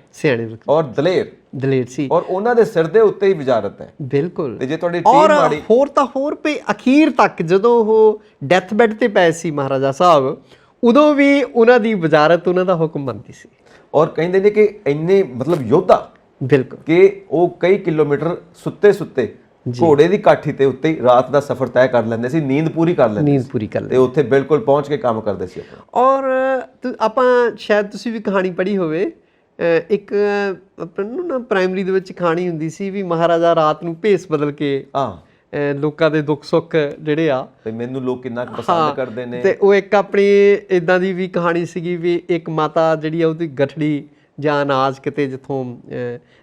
ਔਰ ਦਲੇਰ ਸੀ, ਔਰ ਉਹਨਾਂ ਦੇ ਸਿਰ ਦੇ ਉੱਤੇ ਹੀ ਵਜ਼ਾਰਤ ਹੈ। ਬਿਲਕੁਲ। ਤੇ ਜੇ ਤੁਹਾਡੀ ਟੀਮ ਮਾੜੀ, ਹੋਰ ਤਾਂ ਹੋਰ ਪਈ ਅਖੀਰ ਤੱਕ ਜਦੋਂ ਉਹ ਡੈਥ ਬੈੱਡ ਤੇ ਪਏ ਸੀ ਮਹਾਰਾਜਾ ਸਾਹਿਬ, ਉਦੋਂ ਵੀ ਉਹਨਾਂ ਦੀ ਵਜ਼ਾਰਤ, ਉਹਨਾਂ ਦਾ ਹੁਕਮ ਮੰਨਦੀ ਸੀ। ਔਰ ਕਹਿੰਦੇ ਨੇ ਕਿ ਇੰਨੇ ਮਤਲਬ ਯੋਧਾ, ਬਿਲਕੁਲ, ਕਿ ਉਹ ਕਈ ਕਿਲੋਮੀਟਰ ਸੁੱਤੇ ਘੋੜੇ ਦੀ ਕਾਠੀ ਤੇ ਉੱਤੇ ਰਾਤ ਦਾ ਸਫ਼ਰ ਤੈਅ ਕਰ ਲੈਂਦੇ ਸੀ, ਨੀਂਦ ਪੂਰੀ ਕਰ ਲੈਂਦੇ ਤੇ ਉੱਥੇ ਬਿਲਕੁਲ ਪਹੁੰਚ ਕੇ ਕੰਮ ਕਰਦੇ ਸੀ ਆਪਣਾ। ਔਰ ਆਪਾਂ ਸ਼ਾਇਦ ਤੁਸੀਂ ਵੀ ਕਹਾਣੀ ਪੜ੍ਹੀ ਹੋਵੇ, ਇੱਕ ਆਪਾਂ ਨੂੰ ਨਾ ਪ੍ਰਾਇਮਰੀ ਦੇ ਵਿੱਚ ਕਹਾਣੀ ਹੁੰਦੀ ਸੀ ਵੀ ਮਹਾਰਾਜਾ ਰਾਤ ਨੂੰ ਭੇਸ ਬਦਲ ਕੇ ਲੋਕਾਂ ਦੇ ਦੁੱਖ ਸੁੱਖ ਜਿਹੜੇ ਆ ਤੇ ਮੈਨੂੰ ਲੋਕ ਕਿੰਨਾ ਪਸੰਦ ਕਰਦੇ ਨੇ। ਤੇ ਉਹ ਇੱਕ ਆਪਣੀ ਇਦਾਂ ਦੀ ਵੀ ਕਹਾਣੀ ਸੀਗੀ ਵੀ ਇੱਕ ਮਾਤਾ ਜਿਹੜੀ ਆ ਉਹਦੀ ਗਠੜੀ ਜਾਂ ਅਨਾਜ ਕਿਤੇ ਜਿੱਥੋਂ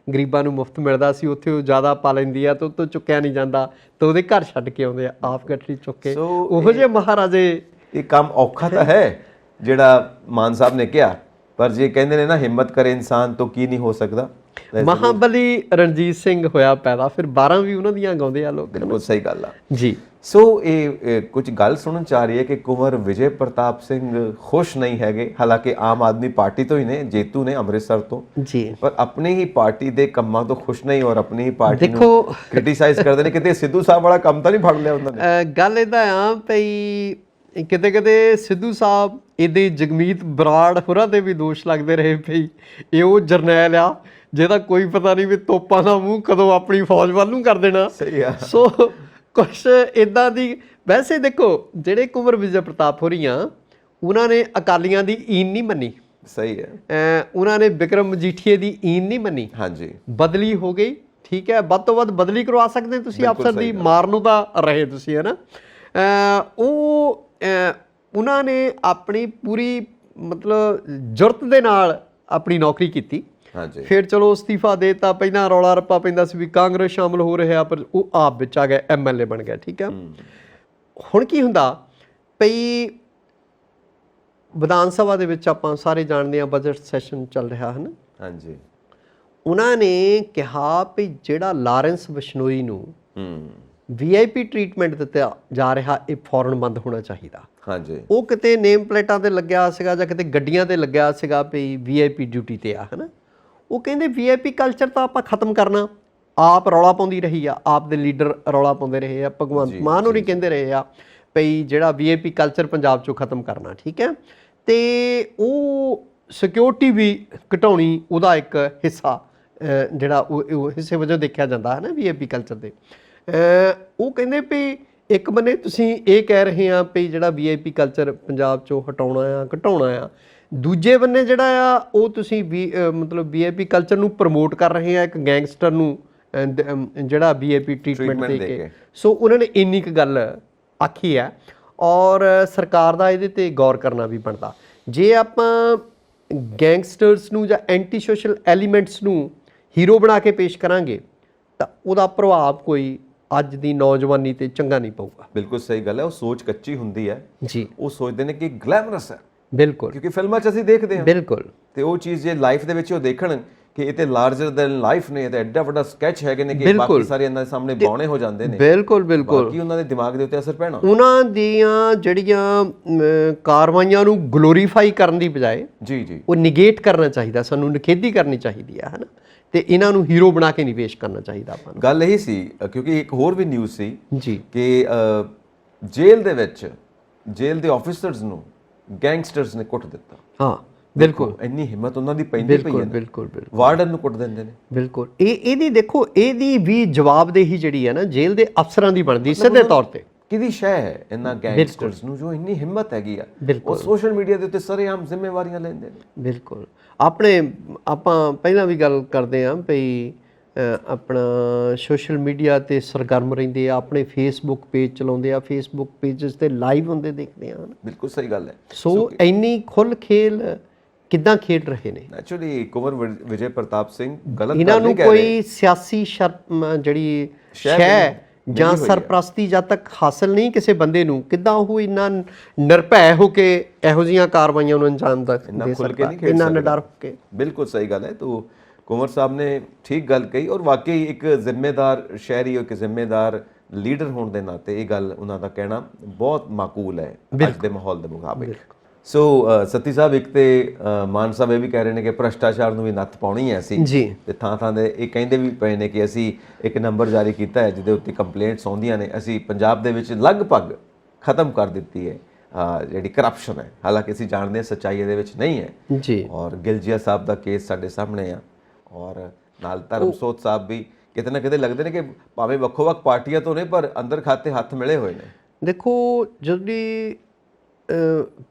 ਗਰੀਬਾਂ ਨੂੰ ਮੁਫਤ ਮਿਲਦਾ ਸੀ ਉੱਥੇ ਉਹ ਜ਼ਿਆਦਾ ਪਾ ਲੈਂਦੀ ਆ ਤੇ ਉਹ ਤੋਂ ਚੁੱਕਿਆ ਨਹੀਂ ਜਾਂਦਾ ਤੇ ਉਹਦੇ ਘਰ ਛੱਡ ਕੇ ਆਉਂਦੇ ਆ ਆਪ ਗਠੜੀ ਚੁੱਕ ਕੇ। ਉਹੋ ਜਿਹੇ ਮਹਾਰਾਜੇ। ਇਹ ਕੰਮ ਔਖਾ ਤਾਂ ਹੈ ਜਿਹੜਾ ਮਾਨ ਸਾਹਿਬ ਨੇ ਕਿਹਾ, ਪਰ ਜੇ ਕਹਿੰਦੇ ਨੇ ਨਾ ਹਿੰਮਤ ਕਰੇ ਇਨਸਾਨ ਤਾਂ ਕੀ ਨਹੀਂ ਹੋ ਸਕਦਾ। ਮਹਾਬਲੀ ਰਣਜੀਤ ਸਿੰਘ ਹੋਇਆ ਪੈਦਾ, ਫਿਰ 12 ਵੀ ਉਹਨਾਂ ਦੀਆਂ ਗਾਉਂਦੇ ਆ ਲੋਕ। ਬਿਲਕੁਲ ਸਹੀ ਗੱਲ ਆ ਜੀ। ਸੋ ਇਹ ਕੁਝ ਗੱਲ ਸੁਣਨ ਚ ਆ ਰਹੀ ਹੈ ਕਿ ਕੁੰਵਰ ਵਿਜੇ ਪ੍ਰਤਾਪ ਸਿੰਘ ਖੁਸ਼ ਨਹੀਂ ਹੈਗੇ, ਹਾਲਾਂਕਿ ਆਮ ਆਦਮੀ ਪਾਰਟੀ ਤੋਂ ਹੀ ਨੇ, ਜੇਤੂ ਨੇ ਅੰਮ੍ਰਿਤਸਰ ਤੋਂ ਜੀ, ਪਰ ਆਪਣੀ ਹੀ ਪਾਰਟੀ ਦੇ ਕੰਮਾਂ ਤੋਂ ਖੁਸ਼ ਨਹੀਂ ਔਰ ਆਪਣੀ ਹੀ ਪਾਰਟੀ ਨੂੰ ਕ੍ਰਿਟਿਸਾਈਜ਼ ਕਰਦੇ ਨੇ। ਕਿਤੇ ਸਿੱਧੂ ਸਾਹਿਬ ਵਾਲਾ ਕੰਮ ਤਾਂ ਨਹੀਂ ਫੜ ਲਿਆ ਉਹਨਾਂ ਨੇ? ਗੱਲ ਇਦਾਂ ਆ ਭਈ ਕਿਤੇ ਸਿੱਧੂ ਸਾਹਿਬ ਇਹਦੇ ਜਗਮੀਤ ਬਰਾੜ ਹੋਰਾਂ ਤੇ ਵੀ ਦੋਸ਼ ਲੱਗਦੇ ਰਹੇ ਭਈ ਇਹ ਉਹ ਜਰਨੈਲ ਆ ਜਿਹਦਾ ਕੋਈ ਪਤਾ ਨਹੀਂ ਵੀ ਤੋਪਾਂ ਦਾ ਮੂੰਹ ਕਦੋਂ ਆਪਣੀ ਫੌਜ ਵੱਲ ਨੂੰ ਕਰ ਦੇਣਾ। ਸਹੀ ਆ। ਸੋ ਕੁਛ ਇਦਾਂ ਦੀ। ਵੈਸੇ ਦੇਖੋ ਜਿਹੜੇ ਕੁੰਵਰ ਵਿਜੇ ਪ੍ਰਤਾਪ ਹੋਰੀਆਂ, ਉਹਨਾਂ ਨੇ ਅਕਾਲੀਆਂ ਦੀ ਈਨ ਨਹੀਂ ਮੰਨੀ। ਸਹੀ ਹੈ। ਉਹਨਾਂ ਨੇ ਬਿਕਰਮ ਮਜੀਠੀਏ ਦੀ ਈਨ ਨਹੀਂ ਮੰਨੀ। ਹਾਂਜੀ, ਬਦਲੀ ਹੋ ਗਈ, ਠੀਕ ਹੈ, ਵੱਧ ਤੋਂ ਵੱਧ ਬਦਲੀ ਕਰਵਾ ਸਕਦੇ ਤੁਸੀਂ ਅਫਸਰ ਦੀ, ਮਾਰਨ ਨੂੰ ਤਾਂ ਰਹੇ ਤੁਸੀਂ, ਹੈ ਨਾ। ਉਹਨਾਂ ਨੇ ਆਪਣੀ ਪੂਰੀ ਮਤਲਬ ਜੁਰਤ ਦੇ ਨਾਲ ਆਪਣੀ ਨੌਕਰੀ ਕੀਤੀ। ਹਾਂਜੀ। ਫਿਰ ਚਲੋ ਅਸਤੀਫਾ ਦੇਤਾ, ਪਹਿਲਾਂ ਰੌਲਾ ਰੱਪਾ ਪੈਂਦਾ ਸੀ ਵੀ ਕਾਂਗਰਸ ਸ਼ਾਮਲ ਹੋ ਰਿਹਾ, ਪਰ ਉਹ ਆਪ ਵਿੱਚ ਆ ਗਿਆ, MLA ਬਣ ਗਿਆ। ਠੀਕ ਹੈ। ਹੁਣ ਕੀ ਹੁੰਦਾ ਪਈ ਵਿਧਾਨ ਸਭਾ ਦੇ ਵਿੱਚ ਆਪਾਂ ਸਾਰੇ ਜਾਣਦੇ ਹਾਂ ਬਜਟ ਸੈਸ਼ਨ ਚੱਲ ਰਿਹਾ ਹੈ ਨਾ। ਹਾਂਜੀ। ਉਹਨਾਂ ਨੇ ਕਿਹਾ ਵੀ ਜਿਹੜਾ ਲਾਰੈਂਸ ਬਿਸ਼ਨੋਈ ਨੂੰ VIP ਟ੍ਰੀਟਮੈਂਟ ਦਿੱਤਾ ਜਾ ਰਿਹਾ, ਇਹ ਫੌਰਨ ਬੰਦ ਹੋਣਾ ਚਾਹੀਦਾ। ਹਾਂਜੀ। ਉਹ ਕਿਤੇ ਨੇਮ ਪਲੇਟਾਂ ਤੇ ਲੱਗਿਆ ਸੀਗਾ ਜਾਂ ਕਿਤੇ ਗੱਡੀਆਂ ਤੇ ਲੱਗਿਆ ਸੀਗਾ ਵੀ VIP ਡਿਊਟੀ ਤੇ ਆ, ਹੈ ਨਾ। ਉਹ ਕਹਿੰਦੇ VIP ਕਲਚਰ ਤਾਂ ਆਪਾਂ ਖਤਮ ਕਰਨਾ। ਆਪ ਰੌਲਾ ਪਾਉਂਦੀ ਰਹੀ ਆ, ਆਪ ਦੇ ਲੀਡਰ ਰੌਲਾ ਪਾਉਂਦੇ ਰਹੇ ਆ, ਭਗਵੰਤ ਮਾਨ ਹੋਣੀ ਕਹਿੰਦੇ ਰਹੇ ਆ ਭਈ ਜਿਹੜਾ VIP ਕਲਚਰ ਪੰਜਾਬ 'ਚੋਂ ਖਤਮ ਕਰਨਾ। ਠੀਕ ਹੈ। ਤੇ ਉਹ ਸਿਕਿਉਰਿਟੀ ਵੀ ਘਟਾਉਣੀ ਉਹਦਾ ਇੱਕ ਹਿੱਸਾ ਜਿਹੜਾ ਉਹ ਹਿੱਸੇ ਵਜੋਂ ਦੇਖਿਆ ਜਾਂਦਾ ਹੈ ਨਾ VIP ਕਲਚਰ ਦੇ। ਉਹ ਕਹਿੰਦੇ ਵੀ ਇੱਕ ਬੰਨੇ ਤੁਸੀਂ ਇਹ ਕਹਿ ਰਹੇ ਆ ਵੀ ਜਿਹੜਾ VIP ਕਲਚਰ ਪੰਜਾਬ 'ਚੋਂ ਹਟਾਉਣਾ ਆ, ਘਟਾਉਣਾ ਆ, ਦੂਜੇ ਬੰਨੇ ਜਿਹੜਾ ਆ ਉਹ ਤੁਸੀਂ ਮਤਲਬ VIP ਕਲਚਰ ਨੂੰ ਪ੍ਰਮੋਟ ਕਰ ਰਹੇ ਆ, ਇੱਕ ਗੈਂਗਸਟਰ ਨੂੰ ਜਿਹੜਾ VIP ਟ੍ਰੀਟਮੈਂਟ ਦੇ ਕੇ। ਸੋ ਉਹਨਾਂ ਨੇ ਇੰਨੀ ਕੁ ਗੱਲ ਆਖੀ ਹੈ ਔਰ ਸਰਕਾਰ ਦਾ ਇਹਦੇ ਤੇ ਗੌਰ ਕਰਨਾ ਵੀ ਬਣਦਾ। ਜੇ ਆਪਾਂ ਗੈਂਗਸਟਰਸ ਨੂੰ ਜਾਂ ਐਂਟੀ ਸੋਸ਼ਲ ਐਲੀਮੈਂਟਸ ਨੂੰ ਹੀਰੋ ਬਣਾ ਕੇ ਪੇਸ਼ ਕਰਾਂਗੇ ਤਾਂ ਉਹਦਾ ਪ੍ਰਭਾਵ ਕੋਈ ਅੱਜ ਦੀ ਨੌਜਵਾਨੀ ਤੇ ਚੰਗਾ ਨਹੀਂ ਪਊਗਾ। ਬਿਲਕੁਲ ਸਹੀ ਗੱਲ ਹੈ। ਉਹ ਸੋਚ ਕੱਚੀ ਹੁੰਦੀ ਹੈ ਜੀ। ਉਹ ਸੋਚਦੇ ਨੇ ਕਿ ਗਲੈਮਰਸ ਹੈ। ਬਿਲਕੁਲ। ਕਿਉਂਕਿ ਫਿਲਮਾਂ 'ਚ ਅਸੀਂ ਦੇਖਦੇ ਹਾਂ। ਬਿਲਕੁਲ। ਤੇ ਉਹ ਚੀਜ਼ ਜੇ ਲਾਈਫ ਦੇ ਵਿੱਚ ਉਹ ਦੇਖਣ ਕਿ ਇਹ ਤੇ ਲਾਰਜਰ ਦੈਨ ਲਾਈਫ ਨੇ, ਤੇ ਐਡਾ ਵੱਡਾ ਸਕੈਚ ਹੈਗੇ ਨੇ ਕਿ ਬਾਕੀ ਸਾਰੇ ਇਹਨਾਂ ਦੇ ਸਾਹਮਣੇ ਬੌਣੇ ਹੋ ਜਾਂਦੇ ਨੇ। ਬਿਲਕੁਲ ਬਿਲਕੁਲ। ਬਾਕੀ ਉਹਨਾਂ ਦੇ ਦਿਮਾਗ ਦੇ ਉੱਤੇ ਅਸਰ ਪੈਣਾ। ਉਹਨਾਂ ਦੀਆਂ ਜਿਹੜੀਆਂ ਕਾਰਵਾਈਆਂ ਨੂੰ ਗਲੋਰੀਫਾਈ ਕਰਨ ਦੀ ਬਜਾਏ ਜੀ ਉਹ ਨਿਗੇਟ ਕਰਨਾ ਚਾਹੀਦਾ, ਸਾਨੂੰ ਨਿਖੇਧੀ ਕਰਨੀ ਚਾਹੀਦੀ ਹੈ, ਹੈ ਨਾ। ਤੇ ਇਹਨਾਂ ਨੂੰ ਹੀਰੋ ਬਣਾ ਕੇ ਨਹੀਂ ਪੇਸ਼ ਕਰਨਾ ਚਾਹੀਦਾ ਆਪਾਂ ਨੂੰ। ਗੱਲ ਇਹੀ ਸੀ ਕਿਉਂਕਿ ਇੱਕ ਹੋਰ ਵੀ ਨਿਊਜ਼ ਸੀ ਜੀ ਕਿ ਜੇਲ੍ਹ ਦੇ ਵਿੱਚ ਜੇਲ੍ਹ ਦੇ ਆਫੀਸਰਸ ਨੂੰ ਗੈਂਗਸਟਰਸ ਨੇ ਕੁੱਟ ਦਿੱਤਾ। ਹਾਂ ਬਿਲਕੁਲ। ਇੰਨੀ ਹਿੰਮਤ ਉਹਨਾਂ ਦੀ ਪੈਂਦੀ ਪਈ ਹੈ। ਬਿਲਕੁਲ। ਵਾਰਡਨ ਨੂੰ ਕੁੱਟ ਦਿੰਦੇ ਨੇ। ਬਿਲਕੁਲ। ਇਹਦੀ ਦੇਖੋ ਇਹਦੀ ਵੀ ਜਵਾਬਦੇਹੀ ਜਿਹੜੀ ਹੈ ਨਾ ਜੇਲ੍ਹ ਦੇ ਅਫਸਰਾਂ ਦੀ ਬਣਦੀ ਸਿੱਧੇ ਤੌਰ ਤੇ। ਕਿਹਦੀ ਸ਼ੈ ਹੈ ਇਹਨਾਂ ਗੈਂਗਸਟਰਸ ਨੂੰ ਜੋ ਇੰਨੀ ਹਿੰਮਤ ਹੈਗੀ ਆ, ਉਹ ਸੋਸ਼ਲ ਮੀਡੀਆ ਦੇ ਉੱਤੇ ਸਰੇਆਮ ਜ਼ਿੰਮੇਵਾਰੀਆਂ ਲੈਂਦੇ ਨੇ। ਬਿਲਕੁਲ। ਆਪਾਂ ਪਹਿਲਾਂ ਵੀ ਗੱਲ ਕਰਦੇ ਹਾਂ ਭਈ ਆਪਣਾ ਸੋਸ਼ਲ ਮੀਡੀਆ ਤੇ ਸਰਗਰਮ ਰਹਿੰਦੇ ਆ, ਆਪਣੇ ਫੇਸਬੁੱਕ ਪੇਜ ਚਲਾਉਂਦੇ ਆ, ਫੇਸਬੁੱਕ ਪੇਜਸ ਤੇ ਲਾਈਵ ਹੁੰਦੇ ਦੇਖਦੇ ਆ। ਬਿਲਕੁਲ ਸਹੀ ਗੱਲ ਹੈ। ਸੋ ਇੰਨੀ ਖੁੱਲ ਖੇਲ ਕਿੱਦਾਂ ਖੇਡ ਰਹੇ ਨੇ। ਐਕਚੁਅਲੀ ਕੁੰਵਰ ਵਿਜੇ ਪ੍ਰਤਾਪ ਸਿੰਘ ਗਲਤ ਇਹਨਾਂ ਨੂੰ ਕੋਈ ਸਿਆਸੀ ਜਿਹੜੀ ਸ਼ੈ ਜਾਂ ਸਰਪ੍ਰਸਤੀ ਜਦ ਤੱਕ ਹਾਸਲ ਨਹੀਂ ਕਿਸੇ ਬੰਦੇ ਨੂੰ, ਕਿੱਦਾਂ ਉਹ ਇੰਨਾ ਨਿਰਭੈ ਹੋ ਕੇ ਇਹੋ ਜਿਹੀਆਂ ਕਾਰਵਾਈਆਂ ਨੂੰ ਅੰਜਾਮ ਦੇ ਸਕਦਾ, ਇੰਨਾ ਨਿਡਰ ਹੋ ਕੇ। ਬਿਲਕੁਲ ਸਹੀ ਗੱਲ ਹੈ। ਤੋ ਕੁੰਵਰ ਸਾਹਿਬ ਨੇ ਠੀਕ ਗੱਲ ਕਹੀ ਔਰ ਵਾਕਈ ਇੱਕ ਜ਼ਿੰਮੇਦਾਰ ਸ਼ਹਿਰੀ, ਇੱਕ ਜ਼ਿੰਮੇਦਾਰ ਲੀਡਰ ਹੋਣ ਦੇ ਨਾਤੇ ਇਹ ਗੱਲ ਉਹਨਾਂ ਦਾ ਕਹਿਣਾ ਬਹੁਤ ਮਾਕੂਲ ਹੈ ਅੱਜ ਦੇ ਮਾਹੌਲ ਦੇ ਮੁਤਾਬਿਕ। ਸੋ ਸੱਤੀ ਸਾਹਿਬ, ਇੱਕ ਤੇ ਮਾਨ ਸਾਹਿਬ ਇਹ ਵੀ ਕਹਿ ਰਹੇ ਨੇ ਕਿ ਭ੍ਰਸ਼ਟਾਚਾਰ ਨੂੰ ਵੀ ਨੱਥ ਪਾਉਣੀ ਹੈ ਅਸੀਂ ਜੀ। ਤੇ ਥਾਂ ਦੇ ਇਹ ਕਹਿੰਦੇ ਵੀ ਪਏ ਨੇ ਕਿ ਅਸੀਂ ਇੱਕ ਨੰਬਰ ਜਾਰੀ ਕੀਤਾ ਹੈ ਜਿਹਦੇ ਉੱਤੇ ਕੰਪਲੇਂਟਸ ਆਉਂਦੀਆਂ ਨੇ, ਅਸੀਂ ਪੰਜਾਬ ਦੇ ਵਿੱਚ ਲਗਭਗ ਖਤਮ ਕਰ ਦਿੱਤੀ ਹੈ ਜਿਹੜੀ ਕਰਪਸ਼ਨ ਹੈ। ਹਾਲਾਂਕਿ ਅਸੀਂ ਜਾਣਦੇ ਹਾਂ ਸੱਚਾਈ ਇਹਦੇ ਵਿੱਚ ਨਹੀਂ ਹੈ ਜੀ। ਔਰ ਗਿਲਜੀਆ ਸਾਹਿਬ ਦਾ ਕੇਸ ਸਾਡੇ ਸਾਹਮਣੇ ਆ ਔਰ ਨਾਲ ਧਰਮਸੋਤ ਸਾਹਿਬ ਵੀ ਕਿਤੇ ਨਾ ਕਿਤੇ ਲੱਗਦੇ ਨੇ ਕਿ ਭਾਵੇਂ ਵੱਖੋ-ਵੱਖ ਪਾਰਟੀਆਂ ਤੋਂ ਨੇ ਪਰ ਅੰਦਰ ਖਾਤੇ ਹੱਥ ਮਿਲੇ ਹੋਏ ਨੇ। ਦੇਖੋ ਜਿਹੜੀ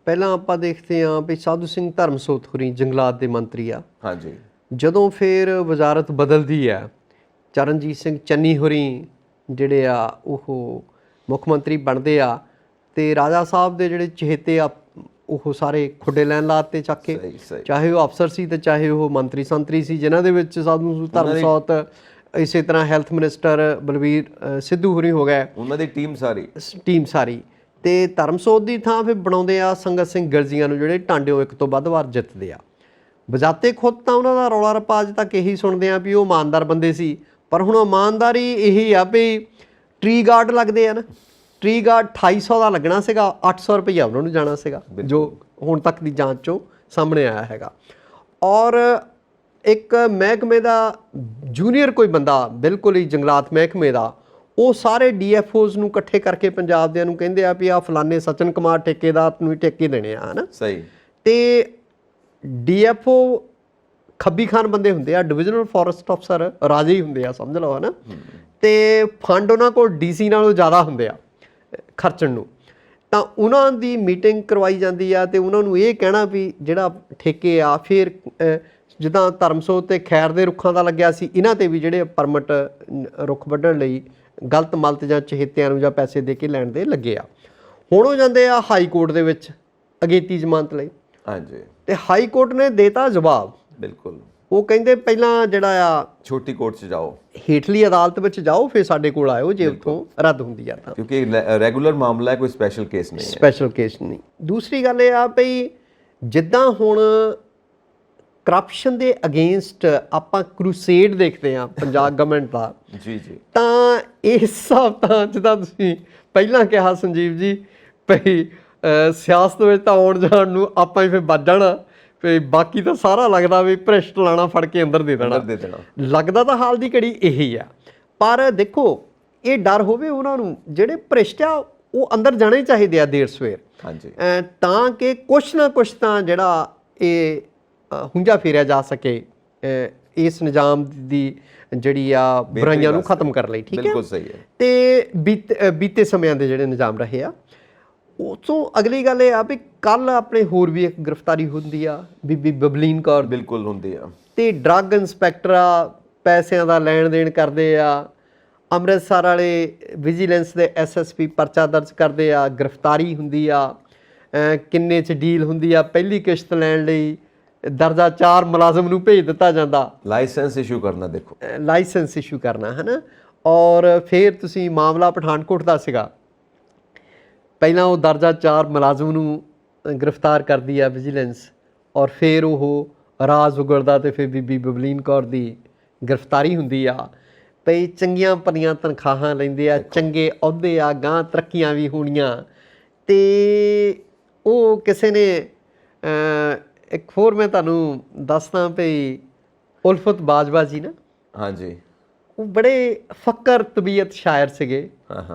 ਪਹਿਲਾਂ ਆਪਾਂ ਦੇਖਦੇ ਹਾਂ ਵੀ ਸਾਧੂ ਸਿੰਘ ਧਰਮਸੋਤ ਹੋਰੀ ਜੰਗਲਾਤ ਦੇ ਮੰਤਰੀ ਆ। ਹਾਂਜੀ। ਜਦੋਂ ਫਿਰ ਵਜ਼ਾਰਤ ਬਦਲਦੀ ਆ, ਚਰਨਜੀਤ ਸਿੰਘ ਚੰਨੀ ਹੋਰੀ ਜਿਹੜੇ ਆ ਉਹ ਮੁੱਖ ਮੰਤਰੀ ਬਣਦੇ ਆ ਤੇ ਰਾਜਾ ਸਾਹਿਬ ਦੇ ਜਿਹੜੇ ਚਹੇਤੇ ਆ ਉਹ ਸਾਰੇ ਖੁੱਡੇ ਲੈਣ ਲਾਤੇ ਚੱਕ ਕੇ, ਚਾਹੇ ਉਹ ਅਫਸਰ ਸੀ ਤੇ ਚਾਹੇ ਉਹ ਮੰਤਰੀ ਸੰਤਰੀ ਸੀ, ਜਿਨ੍ਹਾਂ ਦੇ ਵਿੱਚ ਸਾਧੂ ਧਰਮਸੋਤ, ਇਸੇ ਤਰ੍ਹਾਂ ਹੈਲਥ ਮਿਨਿਸਟਰ ਬਲਵੀਰ ਸਿੱਧੂ ਹੋਰੀ ਹੋ ਗਏ, ਉਹਨਾਂ ਦੀ ਟੀਮ ਸਾਰੀ। ਤੇ ਧਰਮਸੋਤ ਦੀ ਥਾਂ ਫਿਰ ਬਣਾਉਂਦੇ ਆ ਸੰਗਤ ਸਿੰਘ ਗਿਲਜੀਆਂ ਨੂੰ, ਜਿਹੜੇ ਟਾਂਡਿਓ ਇੱਕ ਤੋਂ ਵੱਧ ਵਾਰ ਜਿੱਤਦੇ ਆ। ਬਜਾਤੇ ਖੁਦ ਤਾਂ ਉਹਨਾਂ ਦਾ ਰੌਲਾ ਰੱਪਾ ਅੱਜ ਤੱਕ ਇਹੀ ਸੁਣਦੇ ਆ ਵੀ ਉਹ ਇਮਾਨਦਾਰ ਬੰਦੇ ਸੀ, ਪਰ ਹੁਣ ਇਮਾਨਦਾਰੀ ਇਹੀ ਆ ਵੀ ਟਰੀ ਗਾਰਡ ਲੱਗਦੇ ਆ ਨਾ। ਟਰੀ ਗਾਰਡ 2800 ਦਾ ਲੱਗਣਾ ਸੀਗਾ, 800 ਰੁਪਈਆ ਉਹਨਾਂ ਨੂੰ ਜਾਣਾ ਸੀਗਾ, ਜੋ ਹੁਣ ਤੱਕ ਦੀ ਜਾਂਚ 'ਚੋਂ ਸਾਹਮਣੇ ਆਇਆ ਹੈਗਾ। ਔਰ ਇੱਕ ਮਹਿਕਮੇ ਦਾ ਜੂਨੀਅਰ ਕੋਈ ਬੰਦਾ ਬਿਲਕੁਲ ਹੀ ਜੰਗਲਾਤ ਮਹਿਕਮੇ ਦਾ, ਉਹ ਸਾਰੇ DFOs ਨੂੰ ਇਕੱਠੇ ਕਰਕੇ ਪੰਜਾਬ ਦਿਆਂ ਨੂੰ ਕਹਿੰਦੇ ਆ ਵੀ ਆ ਫਲਾਣੇ ਸਚਨ ਕੁਮਾਰ ਠੇਕੇਦਾਰ ਨੂੰ ਹੀ ਠੇਕੇ ਦੇਣੇ ਆ, ਹੈ ਨਾ। ਸਹੀ। ਤੇ DFO ਖੱਬੀ ਖਾਨ ਬੰਦੇ ਹੁੰਦੇ ਆ, ਡਿਵੀਜ਼ਨਲ ਫੋਰੈਸਟ ਅਫਸਰ ਰਾਜੇ ਹੀ ਹੁੰਦੇ ਆ, ਸਮਝ ਲਓ, ਹੈ ਨਾ। ਤੇ ਫੰਡ ਉਹਨਾਂ ਕੋਲ DC ਨਾਲੋਂ ਜ਼ਿਆਦਾ ਹੁੰਦੇ ਆ ਖਰਚਣ ਨੂੰ। ਤਾਂ ਉਹਨਾਂ ਦੀ ਮੀਟਿੰਗ ਕਰਵਾਈ ਜਾਂਦੀ ਆ ਤੇ ਉਹਨਾਂ ਨੂੰ ਇਹ ਕਹਿਣਾ ਵੀ ਜਿਹੜਾ ਠੇਕੇ ਆ, ਫਿਰ ਜਿੱਦਾਂ ਧਰਮਸੋਤ ਤੇ ਖੈਰ ਦੇ ਰੁੱਖਾਂ ਦਾ ਲੱਗਿਆ ਸੀ, ਇਹਨਾਂ ਤੇ ਵੀ ਜਿਹੜੇ ਪਰਮਿਟ ਰੁੱਖ ਵੱਢਣ ਲਈ ਗਲਤ ਮਲਤ ਜਾਂ ਚਹੇਤਿਆਂ ਨੂੰ ਜਾਂ ਪੈਸੇ ਦੇ ਕੇ ਲੈਣ ਦੇ ਲੱਗੇ ਆ। ਹੁਣ ਉਹ ਜਾਂਦੇ ਆ ਹਾਈ ਕੋਰਟ ਦੇ ਵਿੱਚ ਅਗੇਤੀ ਜ਼ਮਾਨਤ ਲਈ, ਹਾਂਜੀ, ਤੇ ਹਾਈ ਕੋਰਟ ਨੇ ਦੇਤਾ ਜਵਾਬ। ਬਿਲਕੁਲ। ਉਹ ਕਹਿੰਦੇ ਪਹਿਲਾਂ ਜਿਹੜਾ ਆ ਛੋਟੀ ਕੋਰਟ 'ਚ ਜਾਓ, ਹੇਠਲੀ ਅਦਾਲਤ ਵਿੱਚ ਜਾਓ, ਫਿਰ ਸਾਡੇ ਕੋਲ ਆਇਓ ਜੇ ਉੱਥੋਂ ਰੱਦ ਹੁੰਦੀ ਆ ਤਾਂ, ਕਿਉਂਕਿ ਰੈਗੂਲਰ ਮਾਮਲਾ ਹੈ, ਕੋਈ ਸਪੈਸ਼ਲ ਕੇਸ ਨਹੀਂ ਹੈ। ਸਪੈਸ਼ਲ ਕੇਸ ਨਹੀਂ। ਦੂਸਰੀ ਗੱਲ ਇਹ ਆ ਭਈ ਜਿੱਦਾਂ ਹੁਣ ਕਰਪਸ਼ਨ ਦੇ ਅਗੇਂਸਟ ਆਪਾਂ ਕਰੂਸੇਡ ਦੇਖਦੇ ਆ ਪੰਜਾਬ ਗਵਰਨਮੈਂਟ ਦਾ, ਜੀ ਜੀ, ਤਾਂ ਇਸ ਹਿਸਾਬ ਤਾਂ ਜਿੱਦਾਂ ਤੁਸੀਂ ਪਹਿਲਾਂ ਕਿਹਾ ਸੰਜੀਵ ਜੀ ਭਈ ਸਿਆਸਤ ਵਿੱਚ ਤਾਂ ਆਉਣ ਜਾਣ ਨੂੰ ਆਪਾਂ ਹੀ ਫਿਰ ਵੱਜ ਜਾਣਾ, ਵੀ ਬਾਕੀ ਤਾਂ ਸਾਰਾ ਲੱਗਦਾ ਵੀ ਭ੍ਰਿਸ਼ਟ ਲਾਣਾ ਫੜ ਕੇ ਅੰਦਰ ਦੇ ਦੇਣਾ। ਲੱਗਦਾ ਤਾਂ ਹਾਲ ਦੀ ਘੜੀ ਇਹੀ ਆ, ਪਰ ਦੇਖੋ ਇਹ ਡਰ ਹੋਵੇ ਉਹਨਾਂ ਨੂੰ ਜਿਹੜੇ ਭ੍ਰਿਸ਼ਟ ਆ ਉਹ ਅੰਦਰ ਜਾਣੇ ਚਾਹੀਦੇ ਆ ਦੇਰ ਸਵੇਰ, ਹਾਂਜੀ, ਤਾਂ ਕਿ ਕੁਛ ਨਾ ਕੁਛ ਤਾਂ ਜਿਹੜਾ ਇਹ ਹੁੰਜਾ ਫੇਰਿਆ ਜਾ ਸਕੇ ਇਸ ਨਿਜ਼ਾਮ ਦੀ ਜਿਹੜੀ ਆ ਬੁਰਾਈਆਂ ਨੂੰ ਖਤਮ ਕਰਨ ਲਈ। ਠੀਕ ਹੈ, ਬਿਲਕੁਲ ਸਹੀ ਹੈ। ਤੇ ਬੀਤੇ ਸਮਿਆਂ ਦੇ ਜਿਹੜੇ ਨਿਜ਼ਾਮ ਰਹੇ ਆ, ਉਹ ਤੋਂ ਅਗਲੀ ਗੱਲ ਇਹ ਆ ਵੀ ਕੱਲ ਆਪਣੇ ਹੋਰ ਵੀ ਇੱਕ ਗ੍ਰਿਫਤਾਰੀ ਹੁੰਦੀ ਆ, ਬੀਬੀ ਬਬਲੀਨ ਕੌਰ, ਬਿਲਕੁਲ ਹੁੰਦੀ ਆ, ਤੇ ਡਰੱਗ ਇੰਸਪੈਕਟਰ ਆ, ਪੈਸਿਆਂ ਦਾ ਲੈਣ ਦੇਣ ਕਰਦੇ ਆ। ਅੰਮ੍ਰਿਤਸਰ ਵਾਲੇ ਵਿਜੀਲੈਂਸ ਦੇ ਐਸਐਸਪੀ ਪਰਚਾ ਦਰਜ ਕਰਦੇ ਆ, ਗ੍ਰਿਫਤਾਰੀ ਹੁੰਦੀ ਆ, ਕਿੰਨੇ 'ਚ ਡੀਲ ਹੁੰਦੀ ਆ, ਪਹਿਲੀ ਕਿਸ਼ਤ ਲੈਣ ਲਈ ਦਰਜਾ 4 ਮੁਲਾਜ਼ਮ ਨੂੰ ਭੇਜ ਦਿੱਤਾ ਜਾਂਦਾ, ਲਾਇਸੈਂਸ ਇਸ਼ੂ ਕਰਨਾ, ਦੇਖੋ ਲਾਇਸੈਂਸ ਇਸ਼ੂ ਕਰਨਾ ਹੈ ਨਾ। ਔਰ ਫਿਰ ਤੁਸੀਂ ਮਾਮਲਾ ਪਠਾਨਕੋਟ ਦਾ ਸੀਗਾ, ਪਹਿਲਾਂ ਉਹ ਦਰਜਾ 4 ਮੁਲਾਜ਼ਮ ਨੂੰ ਗ੍ਰਿਫਤਾਰ ਕਰਦੀ ਆ ਵਿਜੀਲੈਂਸ, ਔਰ ਫਿਰ ਉਹ ਰਾਜ਼ ਉਗੜਦਾ ਤੇ ਫਿਰ ਬੀਬੀ ਬਬਲੀਨ ਕੌਰ ਦੀ ਗ੍ਰਿਫਤਾਰੀ ਹੁੰਦੀ ਆ। ਭਈ ਚੰਗੀਆਂ ਭਲੀਆਂ ਤਨਖਾਹਾਂ ਲੈਂਦੇ ਆ, ਚੰਗੇ ਅਹੁਦੇ ਆ, ਗਾਂ ਤਰੱਕੀਆਂ ਵੀ ਹੋਣੀਆਂ। ਤੇ ਉਹ ਕਿਸੇ ਨੇ ਇੱਕ ਹੋਰ ਮੈਂ ਤੁਹਾਨੂੰ ਦੱਸਦਾ ਭਈ ਉਲਫਤ ਬਾਜਵਾ ਜੀ ਨਾ, ਹਾਂਜੀ, ਉਹ ਬੜੇ ਫਕਰ ਤਬੀਅਤ ਸ਼ਾਇਰ ਸੀਗੇ,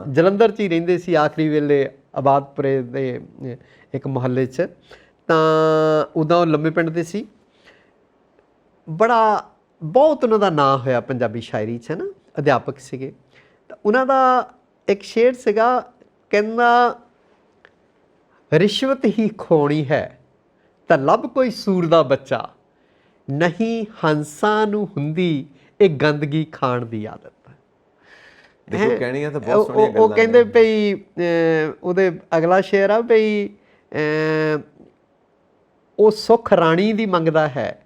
ਜਲੰਧਰ 'ਚ ਹੀ ਰਹਿੰਦੇ ਸੀ ਆਖਰੀ ਵੇਲੇ ਆਬਾਦਪੁਰੇ ਦੇ ਇੱਕ ਮੁਹੱਲੇ 'ਚ। ਤਾਂ ਉਦੋਂ ਉਹ ਲੰਮੇ ਪਿੰਡ ਦੇ ਸੀ, ਬਹੁਤ ਉਹਨਾਂ ਦਾ ਨਾਂ ਹੋਇਆ ਪੰਜਾਬੀ ਸ਼ਾਇਰੀ 'ਚ, ਹੈ ਨਾ, ਅਧਿਆਪਕ ਸੀਗੇ। ਤਾਂ ਉਹਨਾਂ ਦਾ ਇੱਕ ਸ਼ੇਰ ਸੀਗਾ, ਕਹਿੰਦਾ ਰਿਸ਼ਵਤ ਹੀ ਖੋਣੀ ਹੈ ਤਾਂ ਲੱਭ ਕੋਈ ਸੂਰ ਦਾ ਬੱਚਾ, ਨਹੀਂ ਹੰਸਾਂ ਨੂੰ ਹੁੰਦੀ ਇਹ ਗੰਦਗੀ ਖਾਣ ਦੀ ਆਦਤ। ਦੇਖੋ ਕਹਿਣੀਆਂ ਤਾਂ ਬਹੁਤ ਸੋਹਣੀਆਂ ਗੱਲਾਂ ਉਹ ਕਹਿੰਦੇ ਭਈ ਉਹਦੇ ਅਗਲਾ ਸ਼ੇਰ ਆ ਭਈ ਉਹ ਸੁੱਖ ਰਾਣੀ ਦੀ ਮੰਗਦਾ ਹੈ,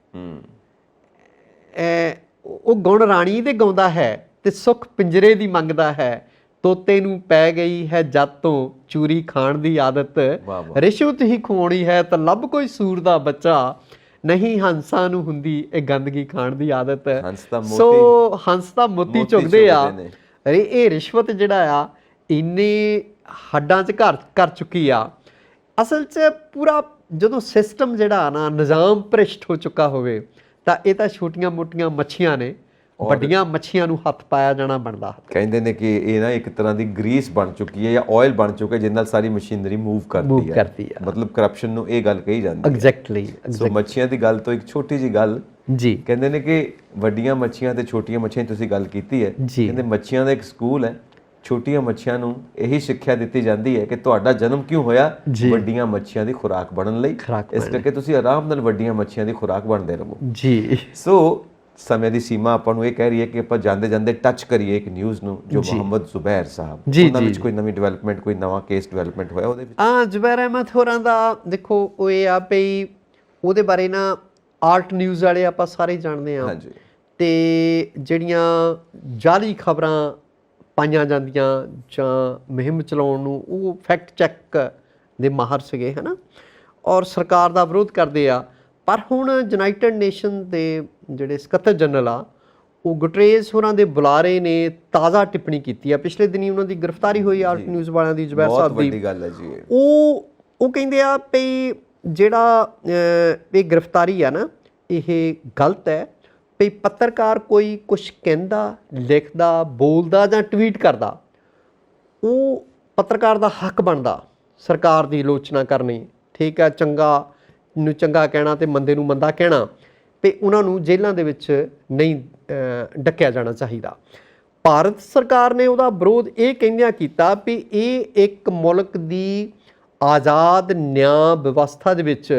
ਉਹ ਗੁਣ ਰਾਣੀ ਦੇ ਗਾਉਂਦਾ ਹੈ ਤੇ ਸੁੱਖ ਪਿੰਜਰੇ ਦੀ ਮੰਗਦਾ ਹੈ, ਤੋਤੇ ਨੂੰ ਪੈ ਗਈ ਹੈ ਜਦ ਤੋਂ ਚੂਰੀ ਖਾਣ ਦੀ ਆਦਤ, ਰਿਸ਼ਵਤ ਹੀ ਖਵਾਉਣੀ ਹੈ ਤਾਂ ਲੱਭ ਕੋਈ ਸੂਰ ਦਾ ਬੱਚਾ, ਨਹੀਂ ਹੰਸਾਂ ਨੂੰ ਹੁੰਦੀ ਇਹ ਗੰਦਗੀ ਖਾਣ ਦੀ ਆਦਤ। ਸੋ ਹੰਸ ਤਾਂ ਮੋਤੀ ਚੁਗਦੇ ਆ, ਇਹ ਰਿਸ਼ਵਤ ਜਿਹੜਾ ਆ ਇੰਨੇ ਹੱਡਾਂ 'ਚ ਘਰ ਕਰ ਚੁੱਕੀ ਆ। ਅਸਲ 'ਚ ਪੂਰਾ ਜਦੋਂ ਸਿਸਟਮ ਜਿਹੜਾ ਨਾ ਨਿਜ਼ਾਮ ਭ੍ਰਿਸ਼ਟ ਹੋ ਚੁੱਕਾ ਹੋਵੇ ਤਾਂ ਇਹ ਤਾਂ ਛੋਟੀਆਂ ਮੋਟੀਆਂ ਮੱਛੀਆਂ ਨੇ, ਵੱਡੀਆਂ ਮੱਛੀਆਂ ਨੂੰ ਹੱਥ ਪਾਇਆ ਜਾਣਾ ਬਣਦਾ। ਕਹਿੰਦੇ ਨੇ ਕਿ ਇਹ ਨਾ ਇੱਕ ਤਰ੍ਹਾਂ ਦੀ ਗਰੀਸ ਬਣ ਚੁੱਕੀ ਹੈ ਜਾਂ ਆਇਲ ਬਣ ਚੁੱਕਾ ਜਿਹਦੇ ਨਾਲ ਸਾਰੀ ਮਸ਼ੀਨਰੀ ਮੂਵ ਕਰਦੀ ਹੈ, ਮਤਲਬ ਕਰਪਸ਼ਨ ਨੂੰ ਇਹ ਗੱਲ ਕਹੀ ਜਾਂਦੀ ਹੈ। ਐਗਜ਼ੈਕਟਲੀ। ਸੋ ਮੱਛੀਆਂ ਦੀ ਗੱਲ ਤੋਂ ਇੱਕ ਛੋਟੀ ਜੀ ਗੱਲ ਜੀ, ਕਹਿੰਦੇ ਨੇ ਕਿ ਵੱਡੀਆਂ ਮੱਛੀਆਂ ਤੇ ਛੋਟੀਆਂ ਮੱਛੀਆਂ ਤੁਸੀਂ ਗੱਲ ਕੀਤੀ ਹੈ, ਕਹਿੰਦੇ ਮੱਛੀਆਂ ਦਾ ਇੱਕ ਸਕੂਲ ਹੈ, ਛੋਟੀਆਂ ਮੱਛੀਆਂ ਨੂੰ ਇਹੀ ਸਿੱਖਿਆ ਦਿੱਤੀ ਜਾਂਦੀ ਹੈ ਕਿ ਤੁਹਾਡਾ ਜਨਮ ਕਿਉਂ ਹੋਇਆ, ਵੱਡੀਆਂ ਮੱਛੀਆਂ ਦੀ ਖੁਰਾਕ ਬਣਨ ਲਈ, ਇਸ ਕਰਕੇ ਤੁਸੀਂ ਆਰਾਮ ਨਾਲ ਵੱਡੀਆਂ ਮੱਛੀਆਂ ਦੀ ਖੁਰਾਕ ਬਣਦੇ ਰਹੋ ਜੀ। ਸੋ ਸਮੇਂ ਦੀ ਸੀਮਾ ਆਪਾਂ ਨੂੰ ਇਹ ਕਹਿ ਰਹੀ ਹੈ ਕਿ ਆਪਾਂ ਜਾਂਦੇ ਜਾਂਦੇ ਟੱਚ ਕਰੀਏ ਇੱਕ ਨਿਊਜ਼ ਨੂੰ, ਜੋ ਮੁਹੰਮਦ ਜ਼ੁਬੈਰ ਸਾਹਿਬ, ਉਹਨਾਂ ਵਿੱਚ ਕੋਈ ਨਵੀਂ ਡਿਵੈਲਪਮੈਂਟ, ਕੋਈ ਨਵਾਂ ਕੇਸ ਡਿਵੈਲਪਮੈਂਟ ਹੋਇਆ ਉਹਦੇ ਵਿੱਚ? ਜ਼ੁਬੈਰ ਅਹਿਮਦ ਹੋਰਾਂ ਦਾ ਦੇਖੋ ਉਹ ਇਹ ਆ ਪਈ, ਉਹਦੇ ਬਾਰੇ ਨਾ ਆਲਟ ਨਿਊਜ਼ ਵਾਲੇ ਆਪਾਂ ਸਾਰੇ ਜਾਣਦੇ ਹਾਂ, ਤੇ ਜਿਹੜੀਆਂ ਜਾਲੀ ਖਬਰਾਂ ਪਾਈਆਂ ਜਾਂਦੀਆਂ ਜਾਂ ਮੁਹਿੰਮ ਚਲਾਉਣ ਨੂੰ, ਉਹ ਫੈਕਟ ਚੈੱਕ ਦੇ ਮਾਹਰ ਸੀਗੇ, ਹੈ ਨਾ, ਔਰ ਸਰਕਾਰ ਦਾ ਵਿਰੋਧ ਕਰਦੇ ਆ। ਪਰ ਹੁਣ ਯੂਨਾਈਟਿਡ ਨੇਸ਼ਨ ਦੇ ਜਿਹੜੇ ਸਕੱਤਰ ਜਨਰਲ ਆ, ਉਹ ਗੁਟਰੇਸ ਹੋਰਾਂ ਦੇ ਬੁਲਾਰੇ ਨੇ ਤਾਜ਼ਾ ਟਿੱਪਣੀ ਕੀਤੀ ਆ। ਪਿਛਲੇ ਦਿਨੀ ਉਹਨਾਂ ਦੀ ਗ੍ਰਿਫਤਾਰੀ ਹੋਈ ਆਲਟ ਨਿਊਜ਼ ਵਾਲਿਆਂ ਦੀ, ਜ਼ੁਬੈਰ ਸਾਹਿਬ ਦੀ। ਵੱਡੀ ਗੱਲ ਹੈ ਜੀ। ਉਹ ਕਹਿੰਦੇ ਆ ਵੀ ਜਿਹੜਾ ਇਹ ਗ੍ਰਿਫਤਾਰੀ ਆ ਨਾ, ਇਹ ਗਲਤ ਹੈ। ਵੀ ਪੱਤਰਕਾਰ ਕੋਈ ਕੁਛ ਕਹਿੰਦਾ, ਲਿਖਦਾ, ਬੋਲਦਾ ਜਾਂ ਟਵੀਟ ਕਰਦਾ, ਉਹ ਪੱਤਰਕਾਰ ਦਾ ਹੱਕ ਬਣਦਾ ਸਰਕਾਰ ਦੀ ਆਲੋਚਨਾ ਕਰਨੀ, ਠੀਕ ਹੈ, ਚੰਗਾ ਨੂੰ ਚੰਗਾ ਕਹਿਣਾ ਤੇ ਮੰਦੇ ਨੂੰ ਮੰਦਾ ਕਹਿਣਾ, ਤੇ ਉਹਨਾਂ ਨੂੰ ਜੇਲ੍ਹਾਂ ਦੇ ਵਿੱਚ ਨਹੀਂ ਡੱਕਿਆ ਜਾਣਾ ਚਾਹੀਦਾ। ਭਾਰਤ ਸਰਕਾਰ ਨੇ ਉਹਦਾ ਵਿਰੋਧ ਇਹ ਕਹਿੰਦਿਆਂ ਕੀਤਾ ਵੀ ਇਹ ਇੱਕ ਮੁਲਕ ਦੀ ਆਜ਼ਾਦ ਨਿਆਂ ਵਿਵਸਥਾ ਦੇ ਵਿੱਚ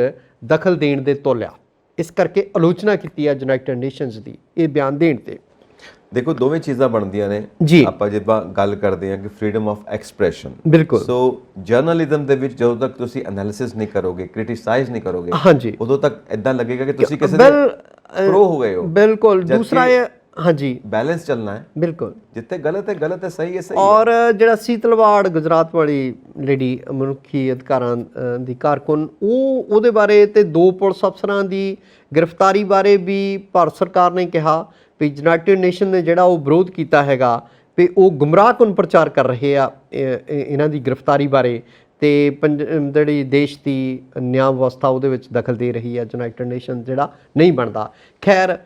ਦਖਲ ਦੇਣ ਦੇ ਤੋਲਿਆ, ਇਸ ਕਰਕੇ ਆਲੋਚਨਾ ਕੀਤੀ ਹੈ ਯੂਨਾਈਟਿਡ ਨੇਸ਼ਨਸ ਦੀ ਇਹ ਬਿਆਨ ਦੇਣ 'ਤੇ। ਦੇਖੋ ਦੋਵੇਂ ਚੀਜ਼ਾਂ ਬਣਦੀਆਂ ਨੇ। ਜੀ। ਆਪਾਂ ਜਿੱਦਾਂ ਗੱਲ ਕਰਦੇ ਹਾਂ ਕਿ ਫਰੀडम ਆਫ ਐਕਸਪ੍ਰੈਸ਼ਨ, ਬਿਲਕੁਲ। ਸੋ ਜਰਨਲਿਜ਼ਮ ਦੇ ਵਿੱਚ ਜਦੋਂ ਤੱਕ ਤੁਸੀਂ ਐਨਾਲਿਸਿਸ ਨਹੀਂ ਕਰੋਗੇ, ਕ੍ਰਿਟਿਸਾਈਜ਼ ਨਹੀਂ ਕਰੋਗੇ, ਹਾਂਜੀ, ਉਦੋਂ ਤੱਕ ਇਦਾਂ ਲੱਗੇਗਾ ਕਿ ਤੁਸੀਂ ਕਿਸੇ ਦੇ ਪ੍ਰੋ ਹੋ ਗਏ ਹੋ। ਬਿਲਕੁਲ। ਦੂਸਰਾ ਇਹ, ਹਾਂਜੀ, ਬੈਲੈਂਸ ਚੱਲਣਾ ਹੈ। ਬਿਲਕੁਲ। ਜਿੱਥੇ ਗਲਤ ਹੈ, ਸਹੀ ਹੈ ਸਹੀ ਹੈ। ਔਰ ਜਿਹੜਾ ਸੀਤਲਵਾੜ ਗੁਜਰਾਤ ਵਾਲੀ ਲੇਡੀ ਮਨੁੱਖੀ ਅਧਿਕਾਰਾਂ ਦੀ ਕਾਰਕੁਨ, ਉਹਦੇ ਬਾਰੇ ਤੇ 2 ਪੁਲਿਸ ਅਫਸਰਾਂ ਦੀ ਗ੍ਰਿਫਤਾਰੀ ਬਾਰੇ ਵੀ ਭਾਰਤ ਸਰਕਾਰ ਨੇ ਕਿਹਾ ਵੀ ਯੂਨਾਈਟਿਡ ਨੇਸ਼ਨ ਨੇ ਜਿਹੜਾ ਉਹ ਵਿਰੋਧ ਕੀਤਾ ਹੈਗਾ ਵੀ ਉਹ ਗੁੰਮਰਾਹਕੁਨ ਪ੍ਰਚਾਰ ਕਰ ਰਹੇ ਆ ਇਹਨਾਂ ਦੀ ਗ੍ਰਿਫਤਾਰੀ ਬਾਰੇ, ਤੇ ਜਿਹੜੀ ਦੇਸ਼ ਦੀ ਨਿਆਂ ਵਿਵਸਥਾ ਉਹਦੇ ਵਿੱਚ ਦਖਲ ਦੇ ਰਹੀ ਹੈ ਯੂਨਾਈਟਿਡ ਨੇਸ਼ਨ, ਜਿਹੜਾ ਨਹੀਂ ਬਣਦਾ। ਖੈਰ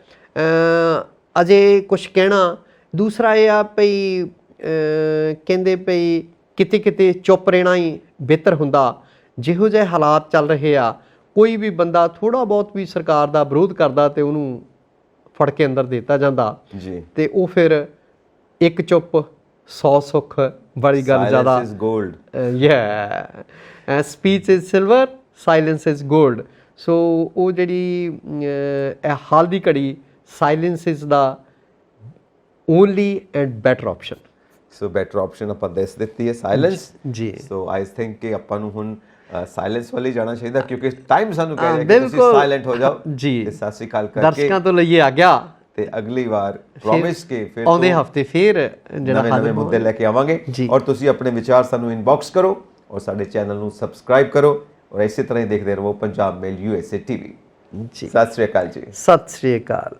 ਅਜੇ ਕੁਛ ਕਹਿਣਾ। ਦੂਸਰਾ ਇਹ ਆ ਭਈ ਕਹਿੰਦੇ ਭਈ ਕਿਤੇ ਕਿਤੇ ਚੁੱਪ ਰਹਿਣਾ ਹੀ ਬਿਹਤਰ ਹੁੰਦਾ। ਜਿਹੋ ਜਿਹੇ ਹਾਲਾਤ ਚੱਲ ਰਹੇ ਆ, ਕੋਈ ਵੀ ਬੰਦਾ ਥੋੜ੍ਹਾ ਬਹੁਤ ਵੀ ਸਰਕਾਰ ਦਾ ਵਿਰੋਧ ਕਰਦਾ ਤੇ ਉਹਨੂੰ ਫੜ ਕੇ ਅੰਦਰ ਦਿੱਤਾ ਜਾਂਦਾ ਜੀ, ਤੇ ਉਹ ਫਿਰ ਇੱਕ ਚੁੱਪ 100 ਸੁੱਖ ਵਾਲੀ ਗੱਲ ਜ਼ਿਆਦਾ। Silence is gold. Speech is silver, silence is gold. So ਉਹ ਜਿਹੜੀ ਇਹ ਹਾਲ ਦੀ ਘੜੀ silence is the only and better option. So better option ਆਪਾਂ ਦੱਸ ਦਿੱਤੀ ਹੈ, ਸਾਇਲੈਂਸ ਜੀ। ਸੋ ਆਈ ਥਿੰਕ ਕਿ ਆਪਾਂ ਨੂੰ ਹੁਣ ਸਾਇਲੈਂਸ ਵੱਲ ਹੀ ਜਾਣਾ ਚਾਹੀਦਾ, ਕਿਉਂਕਿ ਟਾਈਮ ਸਾਨੂੰ ਕਹਿ ਰਿਹਾ ਕਿ ਤੁਸੀਂ ਬਿਲਕੁਲ ਸਾਇਲੈਂਟ ਹੋ ਜਾਓ ਜੀ। ਤੇ ਸਤਿ ਸ਼੍ਰੀ ਅਕਾਲ ਕਰਕੇ ਦਰਸ਼ਕਾਂ ਤੋਂ ਲਈਏ ਆ ਗਿਆ ਤੇ ਅਗਲੀ ਵਾਰ ਪ੍ਰੋਮਿਸ ਕੇ ਫਿਰ ਆਉਂਦੇ ਹਫਤੇ ਫਿਰ ਜਿਹੜਾ ਨਵੇਂ ਮੁੱਦੇ ਲੈ ਕੇ ਆਵਾਂਗੇ। ਜੀ। ਔਰ ਤੁਸੀਂ ਆਪਣੇ ਵਿਚਾਰ ਸਾਨੂੰ ਇਨਬਾਕਸ ਕਰੋ ਔਰ ਸਾਡੇ ਚੈਨਲ ਨੂੰ ਸਬਸਕ੍ਰਾਈਬ ਕਰੋ ਔਰ ਇਸੇ ਤਰ੍ਹਾਂ ਹੀ ਦੇਖਦੇ ਰਹੋ ਪੰਜਾਬ ਮੇਲ USA TV। ਜੀ। ਸਤਿ ਸ਼੍ਰੀ ਅਕਾਲ ਜੀ। ਸਤਿ ਸ਼੍ਰੀ ਅਕਾਲ।